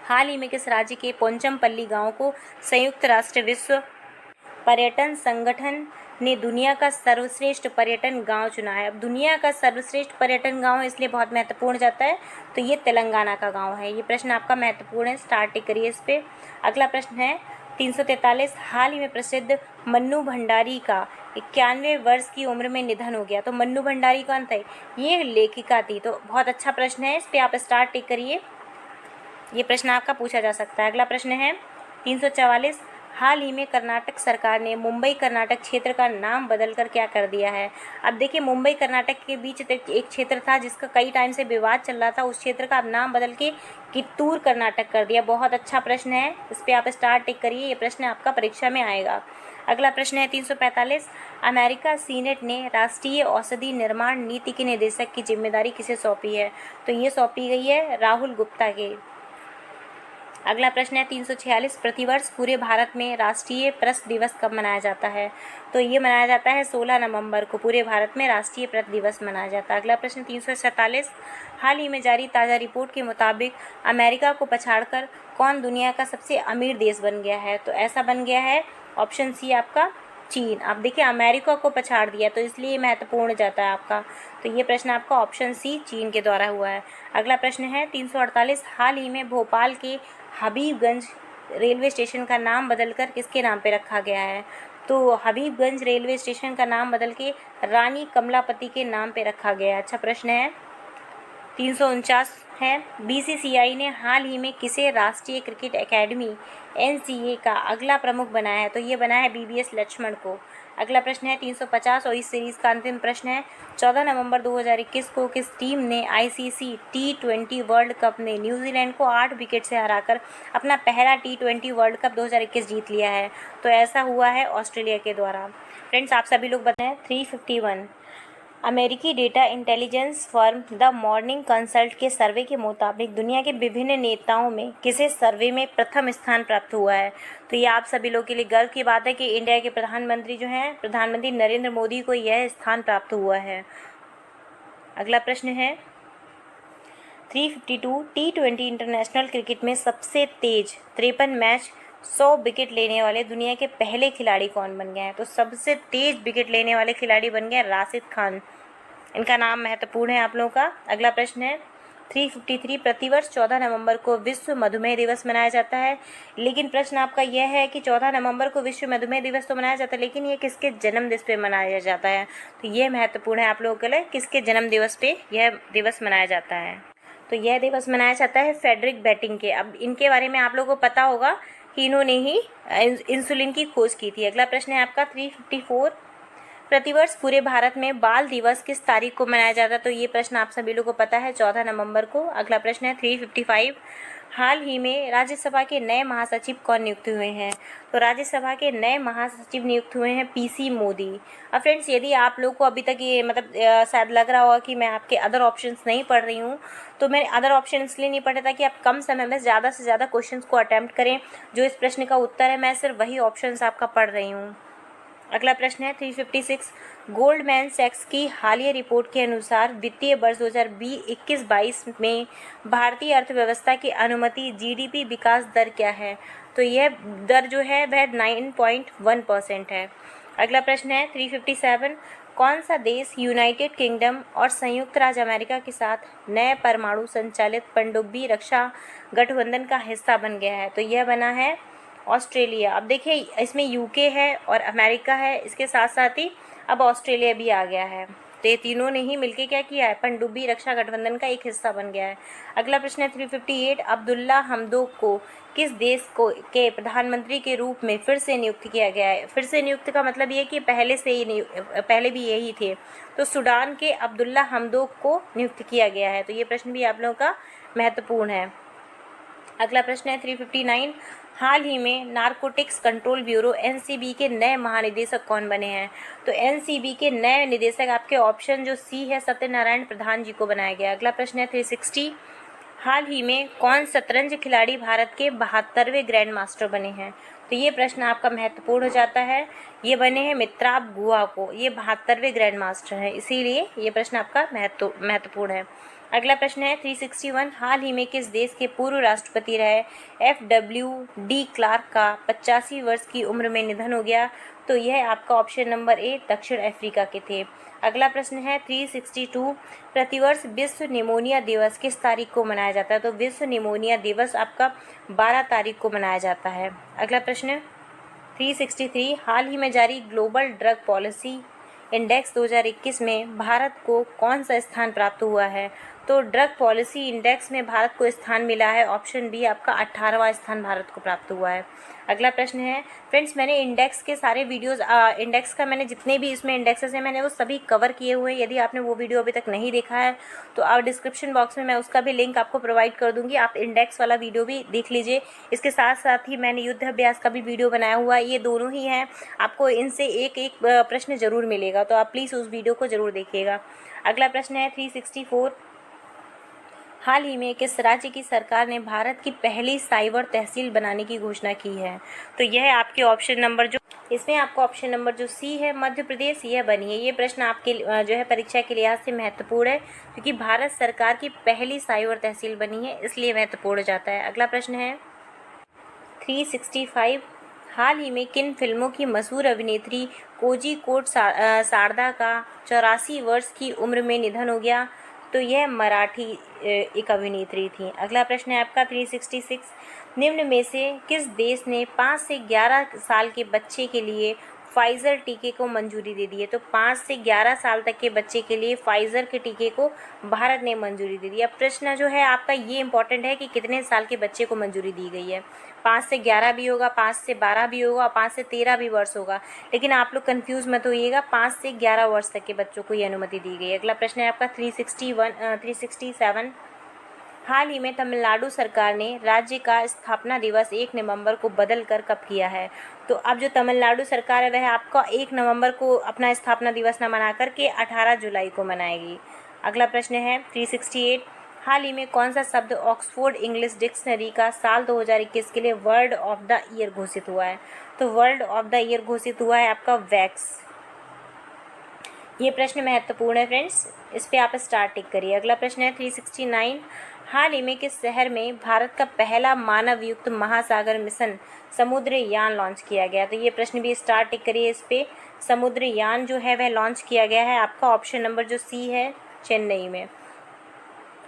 हाल ही में किस राज्य के पोंचमपल्ली गाँव को संयुक्त राष्ट्र विश्व पर्यटन संगठन ने दुनिया का सर्वश्रेष्ठ पर्यटन गांव चुना है? अब दुनिया का सर्वश्रेष्ठ पर्यटन गांव इसलिए बहुत महत्वपूर्ण जाता है, तो ये तेलंगाना का गांव है। ये प्रश्न आपका महत्वपूर्ण है, स्टार्ट करिए इस पे। अगला प्रश्न है 343, हाल ही में प्रसिद्ध मन्नू भंडारी का 91 वर्ष की उम्र में निधन हो गया। तो मन्नू भंडारी कौन थे? ये लेखिका थी। तो बहुत अच्छा प्रश्न है, इस पर आप स्टार्ट करिए, ये प्रश्न आपका पूछा जा सकता है। अगला प्रश्न है 344, हाल ही में कर्नाटक सरकार ने मुंबई कर्नाटक क्षेत्र का नाम बदलकर क्या कर दिया है? अब देखिए, मुंबई कर्नाटक के बीच एक क्षेत्र था जिसका कई टाइम से विवाद चल रहा था, उस क्षेत्र का अब नाम बदल के कित्तूर कर्नाटक कर दिया। बहुत अच्छा प्रश्न है, इस पर आप स्टार टिक करिए, ये प्रश्न आपका परीक्षा में आएगा। अगला प्रश्न है 345, अमेरिका सीनेट ने राष्ट्रीय औषधि निर्माण नीति के निदेशक की जिम्मेदारी किसे सौंपी है? तो ये सौंपी गई है राहुल गुप्ता के। अगला प्रश्न है 346, प्रतिवर्ष पूरे भारत में राष्ट्रीय प्रेस दिवस कब मनाया जाता है? तो ये मनाया जाता है 16 नवंबर को, पूरे भारत में राष्ट्रीय प्रेस दिवस मनाया जाता है। अगला प्रश्न 347, हाल ही में जारी ताज़ा रिपोर्ट के मुताबिक अमेरिका को पछाड़कर कौन दुनिया का सबसे अमीर देश बन गया है? तो ऐसा बन गया है ऑप्शन सी आपका चीन। अब देखिए, अमेरिका को पछाड़ दिया तो इसलिए महत्वपूर्ण जाता है आपका, तो ये प्रश्न आपका ऑप्शन सी चीन के द्वारा हुआ है। अगला प्रश्न है 348, हाल ही में भोपाल के हबीबगंज रेलवे स्टेशन का नाम बदलकर किसके नाम पे रखा गया है? तो हबीबगंज रेलवे स्टेशन का नाम बदल के रानी कमलापति के नाम पे रखा गया है। अच्छा प्रश्न है 349 है, BCCI ने हाल ही में किसे राष्ट्रीय क्रिकेट एकेडमी NCA का अगला प्रमुख बनाया है? तो ये बनाया है BVS लक्ष्मण को। अगला प्रश्न है 350 और इस सीरीज़ का अंतिम प्रश्न है, 14 नवंबर 2021 को किस टीम ने ICC T20 वर्ल्ड कप में न्यूजीलैंड को 8 विकेट से हराकर अपना पहला T20 वर्ल्ड कप 2021 जीत लिया है? तो ऐसा हुआ है ऑस्ट्रेलिया के द्वारा। फ्रेंड्स, आप सभी लोग बताएं 351, अमेरिकी data intelligence firm the morning consult के सर्वे के मुताबिक दुनिया के विभिन्न नेताओं में किसे सर्वे में प्रथम स्थान प्राप्त हुआ है? तो ये आप सभी लोगों के लिए गर्व की बात है कि इंडिया के प्रधानमंत्री जो हैं, प्रधानमंत्री नरेंद्र मोदी को यह स्थान प्राप्त हुआ है। अगला प्रश्न है 352, T20 इंटरनेशनल क्रिकेट में सबसे तेज 53 मैच 100 विकेट लेने वाले दुनिया के पहले खिलाड़ी कौन बन गए हैं? तो सबसे तेज विकेट लेने वाले खिलाड़ी बन गए राशिद खान, इनका नाम महत्वपूर्ण है आप लोगों का। अगला प्रश्न है 353, प्रतिवर्ष 14 नवंबर को विश्व मधुमेह दिवस मनाया जाता है, लेकिन प्रश्न आपका यह है कि 14 नवंबर को विश्व मधुमेह दिवस तो मनाया जाता है, लेकिन ये किसके जन्म दिवस पे मनाया जाता है? तो ये महत्वपूर्ण है आप लोगों के लिए, किसके जन्म दिवस पे यह दिवस मनाया जाता है? तो यह दिवस मनाया जाता है फ्रेडरिक बेटिंग के। अब इनके बारे में आप लोगों को पता होगा कि इन्होंने ही इंसुलिन की खोज की थी। अगला प्रश्न है आपका 354, प्रतिवर्ष पूरे भारत में बाल दिवस किस तारीख को मनाया जाता है? तो ये प्रश्न आप सभी लोगों को पता है, 14 नवंबर को। अगला प्रश्न है 355, हाल ही में राज्यसभा के नए महासचिव कौन नियुक्त हुए हैं? तो राज्यसभा के नए महासचिव नियुक्त हुए हैं पीसी मोदी। अब फ्रेंड्स, यदि आप लोग को अभी तक ये शायद लग रहा होगा कि मैं आपके अदर ऑप्शंस नहीं पढ़ रही हूँ, तो मैंने अदर ऑप्शन इसलिए नहीं पढ़े ताकि आप कम समय में ज़्यादा से ज़्यादा क्वेश्चंस को अटैम्प्ट करें। जो इस प्रश्न का उत्तर है, मैं सिर्फ वही ऑप्शंस आपका पढ़ रही हूँ। अगला प्रश्न है 356, गोल्डमैन सैक्स की हालिया रिपोर्ट के अनुसार वित्तीय वर्ष 2021-22 में भारतीय अर्थव्यवस्था की अनुमानित जीडीपी विकास दर क्या है? तो यह दर जो है वह 9.1% है। अगला प्रश्न है 357, कौन सा देश यूनाइटेड किंगडम और संयुक्त राज्य अमेरिका के साथ नए परमाणु संचालित पनडुब्बी रक्षा गठबंधन का हिस्सा बन गया है? तो यह बना है ऑस्ट्रेलिया। अब देखिए, इसमें यूके है और अमेरिका है, इसके साथ साथ ही अब ऑस्ट्रेलिया भी आ गया है। तो ये तीनों ने ही मिलके क्या किया है? पनडुब्बी रक्षा गठबंधन का एक हिस्सा बन गया है। अगला प्रश्न है 358, अब्दुल्ला हमदोक को किस देश को के प्रधानमंत्री के रूप में फिर से नियुक्त किया गया है? फिर से नियुक्त का मतलब ये कि पहले भी यही थे। तो सूडान के अब्दुल्ला हमदोक को नियुक्त किया गया है। तो ये प्रश्न भी आप लोगों का महत्वपूर्ण है। अगला प्रश्न है 359, हाल ही में नारकोटिक्स कंट्रोल ब्यूरो एनसीबी के नए महानिदेशक कौन बने हैं? तो एनसीबी के नए निदेशक आपके ऑप्शन जो सी है, सत्यनारायण प्रधान जी को बनाया गया। अगला प्रश्न है 360, हाल ही में कौन शतरंज खिलाड़ी भारत के 72वें ग्रैंड मास्टर बने हैं? तो ये प्रश्न आपका महत्वपूर्ण हो जाता है। ये बने हैं मित्राब गुहा को, ये 72वें ग्रैंड मास्टर हैं, इसीलिए ये प्रश्न आपका महत्वपूर्ण है। अगला प्रश्न है 361, हाल ही में किस देश के पूर्व राष्ट्रपति रहे FW क्लार्क का 85 वर्ष की उम्र में निधन हो गया? तो यह आपका ऑप्शन नंबर ए दक्षिण अफ्रीका के थे। अगला प्रश्न है 362, प्रतिवर्ष विश्व निमोनिया दिवस किस तारीख को मनाया जाता है? तो विश्व निमोनिया दिवस आपका 12 तारीख को मनाया जाता है। अगला प्रश्न 363, हाल ही में जारी ग्लोबल ड्रग पॉलिसी इंडेक्स 2021 में भारत को कौन सा स्थान प्राप्त हुआ है? तो ड्रग पॉलिसी इंडेक्स में भारत को स्थान मिला है, ऑप्शन बी आपका 18वां स्थान भारत को प्राप्त हुआ है। अगला प्रश्न है फ्रेंड्स, मैंने इंडेक्स के सारे वीडियोस इंडेक्स का मैंने जितने भी इसमें इंडेक्सेस हैं मैंने वो सभी कवर किए हुए हैं। यदि आपने वो वीडियो अभी तक नहीं देखा है तो आप डिस्क्रिप्शन बॉक्स में मैं उसका भी लिंक आपको प्रोवाइड कर दूंगी, आप इंडेक्स वाला वीडियो भी देख लीजिए। इसके साथ साथ ही मैंने युद्ध अभ्यास का भी वीडियो बनाया हुआ है, ये दोनों ही हैं। आपको इनसे एक एक प्रश्न जरूर मिलेगा, तो आप प्लीज़ उस वीडियो को जरूर देखिएगा। अगला प्रश्न है 364, हाल ही में किस राज्य की सरकार ने भारत की पहली साइबर तहसील बनाने की घोषणा की है? तो यह आपके ऑप्शन नंबर इसमें आपका ऑप्शन नंबर जो सी है मध्य प्रदेश, यह बनी है। ये प्रश्न आपके जो है परीक्षा के लिहाज से महत्वपूर्ण है, क्योंकि भारत सरकार की पहली साइबर तहसील बनी है, इसलिए महत्वपूर्ण हो जाता है। अगला प्रश्न है 365, हाल ही में किन फिल्मों की मशहूर अभिनेत्री कोझिकोड सारदा का 84 वर्ष की उम्र में निधन हो गया? तो यह मराठी एक अभिनेत्री थी। अगला प्रश्न है आपका 366, निम्न में से किस देश ने 5 से 11 साल के बच्चे के लिए फाइज़र टीके को मंजूरी दे दी है? तो 5 से 11 साल तक के बच्चे के लिए फाइज़र के टीके को भारत ने मंजूरी दे दी। अब प्रश्न जो है आपका ये इंपॉर्टेंट है कि कितने साल के बच्चे को मंजूरी दी गई है। 5 से 11 भी होगा, 5 से 12 भी होगा, 5 से 13 भी वर्ष होगा, लेकिन आप लोग कंफ्यूज मत होइएगा, 5 से 11 वर्ष तक के बच्चों को ये अनुमति दी गई है। अगला प्रश्न है आपका 367, हाल ही में तमिलनाडु सरकार ने राज्य का स्थापना दिवस 1 नवंबर को बदल कर कब किया है? तो अब जो तमिलनाडु सरकार है वह आपका 1 नवंबर को अपना स्थापना दिवस न मना करके 18 जुलाई को मनाएगी। अगला प्रश्न है 368, हाल ही में कौन सा शब्द ऑक्सफोर्ड इंग्लिश डिक्शनरी का साल 2021 के लिए वर्ड ऑफ द ईयर घोषित हुआ है? तो वर्ड ऑफ द ईयर घोषित हुआ है आपका वैक्स। ये प्रश्न महत्वपूर्ण है फ्रेंड्स, इस पे आप स्टार टिक करिए। अगला प्रश्न है 369, हाल ही में किस शहर में भारत का पहला मानव युक्त महासागर मिशन समुद्रयान लॉन्च किया गया? तो ये प्रश्न भी स्टार टिक करिए इस पे। समुद्रयान जो है वह लॉन्च किया गया है, आपका ऑप्शन नंबर जो सी है चेन्नई में,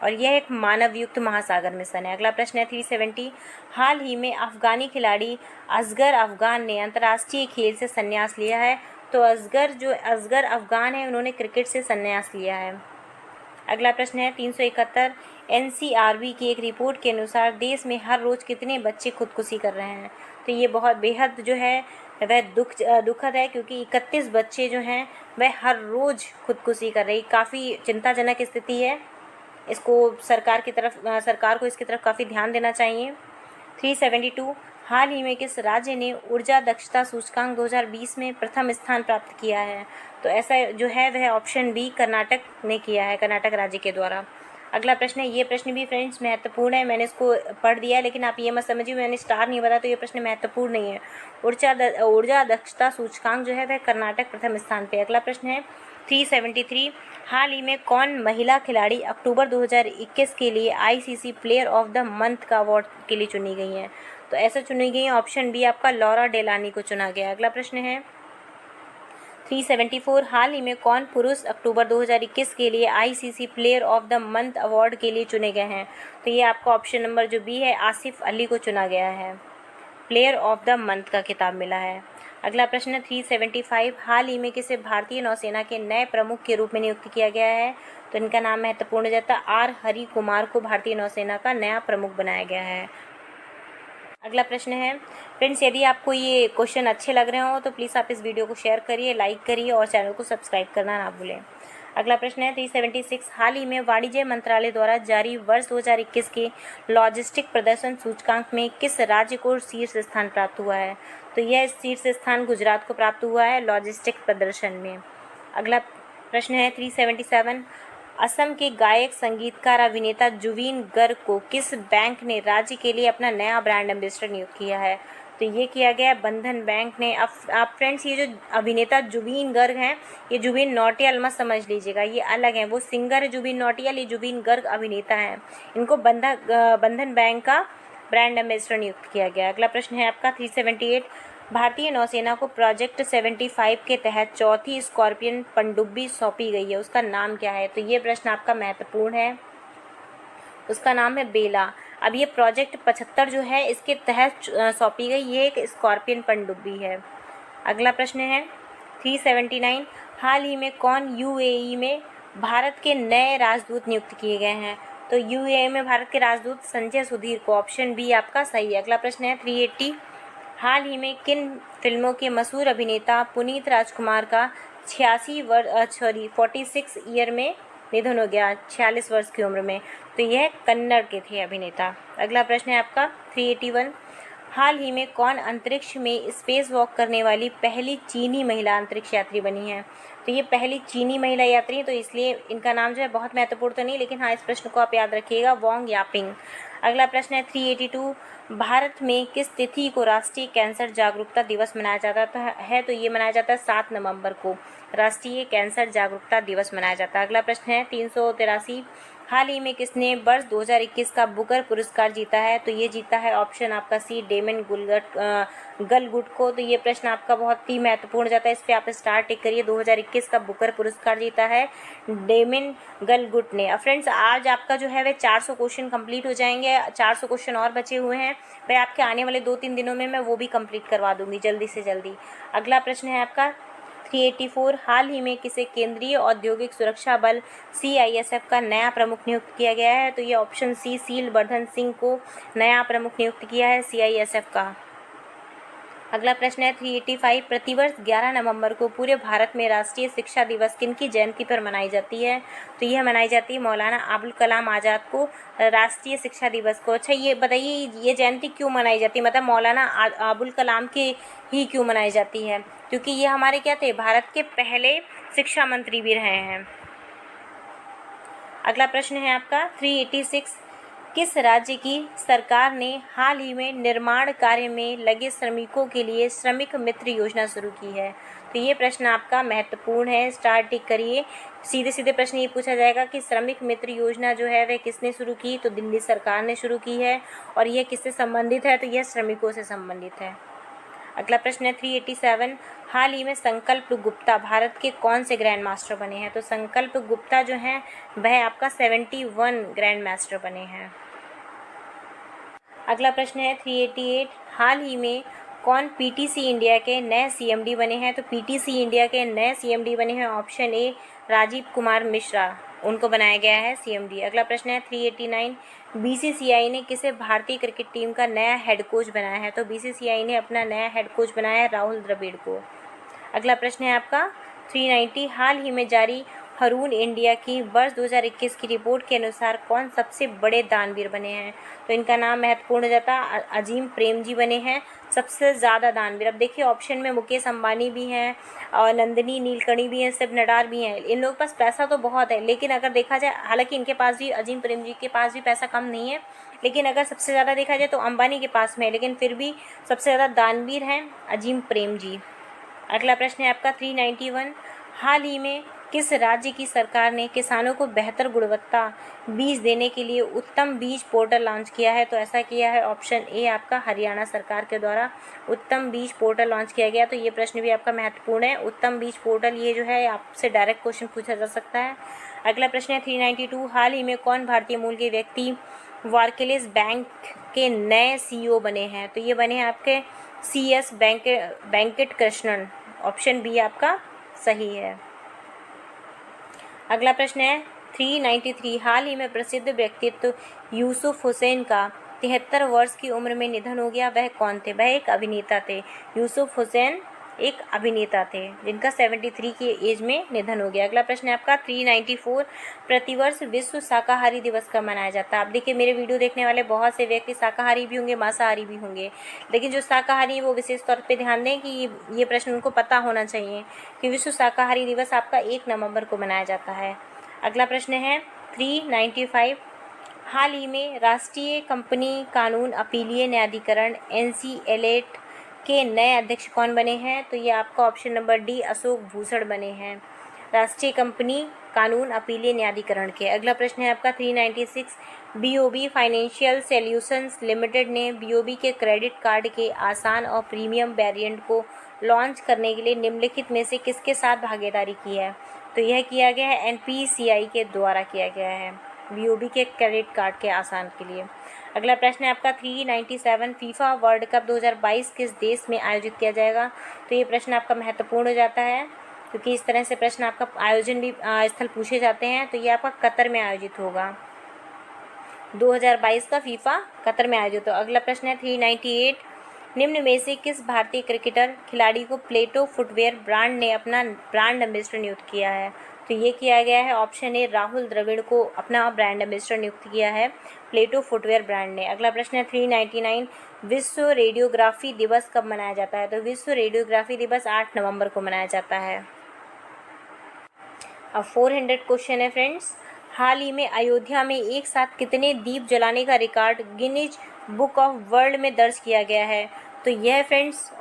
और यह एक मानव युक्त महासागर मिशन है। अगला प्रश्न है 370, हाल ही में अफगानी असगर अफगान ने अंतर्राष्ट्रीय खेल से संन्यास लिया है? तो असगर अफगान है, उन्होंने क्रिकेट से संन्यास लिया है। अगला प्रश्न है 371, एनसीआरबी की एक रिपोर्ट के अनुसार देश में हर रोज़ कितने बच्चे खुदकुशी कर रहे हैं। तो ये बहुत बेहद जो है वह दुखद है, क्योंकि 31 बच्चे जो हैं वह हर रोज़ खुदकुशी कर रही। काफ़ी चिंताजनक स्थिति है। इसको सरकार को इसकी तरफ काफ़ी ध्यान देना चाहिए। 372, हाल ही में किस राज्य ने ऊर्जा दक्षता सूचकांक 2020 में प्रथम स्थान प्राप्त किया है। तो ऐसा जो है वह ऑप्शन बी कर्नाटक ने किया है, कर्नाटक राज्य के द्वारा। अगला प्रश्न है, ये प्रश्न भी फ्रेंड्स महत्वपूर्ण है, मैंने इसको पढ़ दिया है, लेकिन आप ये मत समझिए मैंने स्टार नहीं बताया तो ये प्रश्न महत्वपूर्ण नहीं है। ऊर्जा दक्षता सूचकांक जो है वह कर्नाटक प्रथम स्थान पे। अगला प्रश्न है 373, हाल ही में कौन महिला खिलाड़ी अक्टूबर 2021 के लिए ICC player of the month का अवार्ड के लिए चुनी गई हैं। तो ऐसे चुनी गई ऑप्शन बी आपका लॉरा डेलानी को चुना गया। अगला प्रश्न है 374, हाल ही में कौन पुरुष अक्टूबर 2021 के लिए ICC player of the month award के लिए चुने गए हैं। तो ये आपका ऑप्शन नंबर जो बी है आसिफ अली को चुना गया है, प्लेयर ऑफ द मंथ का खिताब मिला है। अगला प्रश्न 375, हाल ही में किसे भारतीय नौसेना के नए प्रमुख के रूप में नियुक्त किया गया है। तो इनका नाम महत्वपूर्ण जाता है, आर हरि कुमार को भारतीय नौसेना का नया प्रमुख बनाया गया है। अगला प्रश्न है फ्रेंड्स, यदि आपको ये क्वेश्चन अच्छे लग रहे हो तो प्लीज़ आप इस वीडियो को शेयर करिए, लाइक करिए और चैनल को सब्सक्राइब करना ना भूलें। अगला प्रश्न है 376, हाल ही में वाणिज्य मंत्रालय द्वारा जारी वर्ष 2021 के लॉजिस्टिक प्रदर्शन सूचकांक में किस राज्य को शीर्ष स्थान प्राप्त हुआ है। तो यह शीर्ष स्थान गुजरात को प्राप्त हुआ है लॉजिस्टिक प्रदर्शन में। अगला प्रश्न है 377, असम के गायक संगीतकार अभिनेता जुबीन गर्ग को किस बैंक ने राज्य के लिए अपना नया ब्रांड एम्बेसडर नियुक्त किया है। तो ये किया गया बंधन बैंक ने। अब आप फ्रेंड्स ये जो अभिनेता जुबीन गर्ग हैं, ये जुबीन नौटियाल मत समझ लीजिएगा, ये अलग हैं। वो सिंगर है जुबीन नौटियाल, ये जुबीन गर्ग अभिनेता हैं। इनको बंधन बैंक का ब्रांड एम्बेसडर नियुक्त किया गया। अगला प्रश्न है आपका 378, भारतीय नौसेना को प्रोजेक्ट 75 के तहत चौथी स्कॉर्पियन पनडुब्बी सौंपी गई है, उसका नाम क्या है। तो ये प्रश्न आपका महत्वपूर्ण है, उसका नाम है बेला। अब ये प्रोजेक्ट 75 जो है इसके तहत सौंपी गई, ये एक स्कॉर्पियन पनडुब्बी है। अगला प्रश्न है 379, हाल ही में कौन यूएई में भारत के नए राजदूत नियुक्त किए गए हैं। तो यूएई में भारत के राजदूत संजय सुधीर को, ऑप्शन बी आपका सही है। अगला प्रश्न है 380, हाल ही में किन फिल्मों के मशहूर अभिनेता पुनीत राजकुमार का 46 ईयर में निधन हो गया, 46 वर्ष की उम्र में। तो यह कन्नड़ के थे अभिनेता। अगला प्रश्न है आपका 381, हाल ही में कौन अंतरिक्ष में स्पेस वॉक करने वाली पहली चीनी महिला अंतरिक्ष यात्री बनी है। तो ये पहली चीनी महिला यात्री है, तो इसलिए इनका नाम जो है बहुत महत्वपूर्ण तो नहीं, लेकिन हाँ इस प्रश्न को आप याद रखिएगा, वोंग यापिंग। अगला प्रश्न है 382, भारत में किस तिथि को राष्ट्रीय कैंसर जागरूकता दिवस मनाया जाता है। तो ये मनाया जाता है 7 नवंबर को राष्ट्रीय कैंसर जागरूकता दिवस मनाया जाता है। अगला प्रश्न है 383, हाल ही में किसने वर्ष 2021 का बुकर पुरस्कार जीता है। तो ये जीता है ऑप्शन आपका सी, डेमन गलगुट को। तो ये प्रश्न आपका बहुत ही महत्वपूर्ण जाता है, इस पर आप स्टार टिक करिए। 2021 का बुकर पुरस्कार जीता है डेमन गलगुट ने। अब फ्रेंड्स आज आपका जो है वह 400 क्वेश्चन कंप्लीट हो जाएंगे, 400 क्वेश्चन और बचे हुए हैं, वह आपके आने वाले 2-3 दिनों में मैं वो भी कंप्लीट करवा दूंगी जल्दी से जल्दी। अगला प्रश्न है आपका 384, हाल ही में किसे केंद्रीय औद्योगिक सुरक्षा बल CISF का नया प्रमुख नियुक्त किया गया है। तो ये ऑप्शन सी, सील वर्धन सिंह को नया प्रमुख नियुक्त किया है CISF का। अगला प्रश्न है 385, प्रतिवर्ष 11 नवंबर को पूरे भारत में राष्ट्रीय शिक्षा दिवस किनकी जयंती पर मनाई जाती है। तो यह मनाई जाती है मौलाना अबुल कलाम आज़ाद को राष्ट्रीय शिक्षा दिवस को। अच्छा ये बताइए ये जयंती क्यों मनाई जाती है, मतलब मौलाना अबुल कलाम की ही क्यों मनाई जाती है। क्योंकि ये हमारे क्या थे, भारत के पहले शिक्षा मंत्री भी रहे हैं। अगला प्रश्न है आपका 386, किस राज्य की सरकार ने हाल ही में निर्माण कार्य में लगे श्रमिकों के लिए श्रमिक मित्र योजना शुरू की है। तो ये प्रश्न आपका महत्वपूर्ण है, स्टार टिक करिए। सीधे सीधे प्रश्न ये पूछा जाएगा कि श्रमिक मित्र योजना जो है वह किसने शुरू की। तो दिल्ली सरकार ने शुरू की है। और यह किससे संबंधित है, तो यह श्रमिकों से संबंधित है। अगला प्रश्न है 387, हाल ही में संकल्प गुप्ता भारत के कौन से ग्रैंड मास्टर बने हैं। तो संकल्प गुप्ता जो हैं वह आपका 71 ग्रैंड मास्टर बने हैं। अगला प्रश्न है 388, हाल ही में कौन PTC इंडिया के नए CMD बने हैं। तो PTC इंडिया के नए CMD बने हैं ऑप्शन ए, राजीव कुमार मिश्रा उनको बनाया गया है CMD। अगला प्रश्न है 389, BCCI ने किसे भारतीय क्रिकेट टीम का नया हेड कोच बनाया है? तो BCCI ने अपना नया हेड कोच बनाया है राहुल द्रविड़ को। अगला प्रश्न है आपका 390, हाल ही में जारी रून इंडिया की वर्ष 2021 की रिपोर्ट के अनुसार कौन सबसे बड़े दानवीर बने हैं? तो इनका नाम महत्वपूर्ण जाता अजीम प्रेमजी बने हैं सबसे ज़्यादा दानवीर। अब देखिए ऑप्शन में मुकेश अंबानी भी हैं और नंदिनी नीलकणी भी हैं, शिव नडार भी हैं। इन लोगों के पास पैसा तो बहुत है, लेकिन अगर देखा जाए, हालांकि इनके पास भी, अजीम प्रेमजी के पास भी पैसा कम नहीं है, लेकिन अगर सबसे ज़्यादा देखा जाए तो अंबानी के पास में है, लेकिन फिर भी सबसे ज़्यादा दानवीर हैं अजीम प्रेमजी। अगला प्रश्न है आपका 391, हाल ही में किस राज्य की सरकार ने किसानों को बेहतर गुणवत्ता बीज देने के लिए उत्तम बीज पोर्टल लॉन्च किया है? तो ऐसा किया है ऑप्शन ए आपका हरियाणा सरकार के द्वारा उत्तम बीज पोर्टल लॉन्च किया गया। तो ये प्रश्न भी आपका महत्वपूर्ण है। उत्तम बीज पोर्टल ये जो है आपसे डायरेक्ट क्वेश्चन पूछा जा सकता है। अगला प्रश्न है 392, हाल ही में कौन भारतीय मूल के व्यक्ति बार्कलेज बैंक के नए CEO बने हैं? तो ये बने हैं आपके CS Venkat Krishnan. Option B आपका सही है। अगला प्रश्न है 393, हाल ही में प्रसिद्ध व्यक्तित्व यूसुफ हुसैन का 73 वर्ष की उम्र में निधन हो गया। वह कौन थे? वह एक अभिनेता थे। यूसुफ हुसैन एक अभिनेता थे जिनका 73 की एज में निधन हो गया। अगला प्रश्न है आपका 394, प्रतिवर्ष विश्व शाकाहारी दिवस कब मनाया जाता है? आप देखिए मेरे वीडियो देखने वाले बहुत से व्यक्ति शाकाहारी भी होंगे, मांसाहारी भी होंगे, लेकिन जो शाकाहारी है वो विशेष तौर पे ध्यान दें कि ये प्रश्न उनको पता होना चाहिए कि विश्व शाकाहारी दिवस आपका 1 नवंबर को मनाया जाता है। अगला प्रश्न है 395, हाल ही में राष्ट्रीय कंपनी कानून अपीलीय न्यायाधिकरण NCLAT के नए अध्यक्ष कौन बने हैं? तो ये आपका option number D Ashok Bhushan बने हैं राष्ट्रीय कंपनी कानून अपीलीय न्यायाधिकरण के। अगला प्रश्न है आपका 396, BOB फाइनेंशियल सॉल्यूशंस लिमिटेड ने BOB के क्रेडिट कार्ड के आसान और प्रीमियम वेरिएंट को लॉन्च करने के लिए निम्नलिखित में से किसके साथ भागीदारी की है? तो यह किया गया है NPCI के द्वारा किया गया है BOB के क्रेडिट कार्ड के आसान के लिए। अगला प्रश्न है आपका 397, फीफा वर्ल्ड कप 2022 किस देश में आयोजित किया जाएगा? तो ये प्रश्न आपका महत्वपूर्ण हो जाता है क्योंकि इस तरह से प्रश्न आपका आयोजन भी स्थल पूछे जाते हैं। तो ये आपका कतर में आयोजित होगा। 2022 का फीफा कतर में आयोजित होगा। अगला प्रश्न है 398, निम्न में से किस भारतीय क्रिकेटर खिलाड़ी को प्लेटो फुटवेयर ब्रांड ने अपना ब्रांड एम्बेसडर नियुक्त किया है? तो ये किया गया है ऑप्शन ए राहुल द्रविड़ को अपना ब्रांड एम्बेसडर नियुक्त किया है प्लेटो फुटवेयर ब्रांड ने। अगला प्रश्न है 399, विश्व रेडियोग्राफी दिवस कब मनाया जाता है? तो विश्व रेडियोग्राफी दिवस 8 नवंबर को मनाया जाता है। अब 400 क्वेश्चन है फ्रेंड्स, हाल ही में अयोध्या में एक साथ कितने दीप जलाने का record Guinness book of world में दर्ज किया गया है? तो यह फ्रेंड्स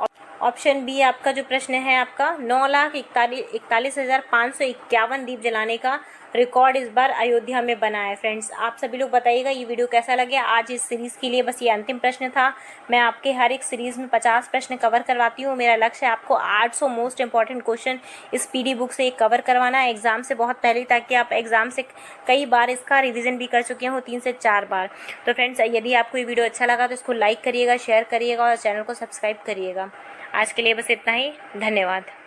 ऑप्शन बी आपका जो प्रश्न है आपका 9,41,551 दीप जलाने का रिकॉर्ड इस बार अयोध्या में बना है। फ्रेंड्स आप सभी लोग बताइएगा ये वीडियो कैसा लगे। आज इस सीरीज़ के लिए बस ये अंतिम प्रश्न था। मैं आपके हर एक सीरीज़ में 50 प्रश्न कवर करवाती हूँ। मेरा लक्ष्य है आपको 800 मोस्ट इंपॉर्टेंट क्वेश्चन इस PD बुक से कवर करवाना है एग्ज़ाम से बहुत पहले, ताकि आप एग्ज़ाम से कई बार इसका रिविज़न भी कर चुके हो 3 से 4 बार। तो फ्रेंड्स यदि आपको ये वीडियो अच्छा लगा तो इसको लाइक करिएगा, शेयर करिएगा और चैनल को सब्सक्राइब करिएगा। आज के लिए बस इतना ही, धन्यवाद।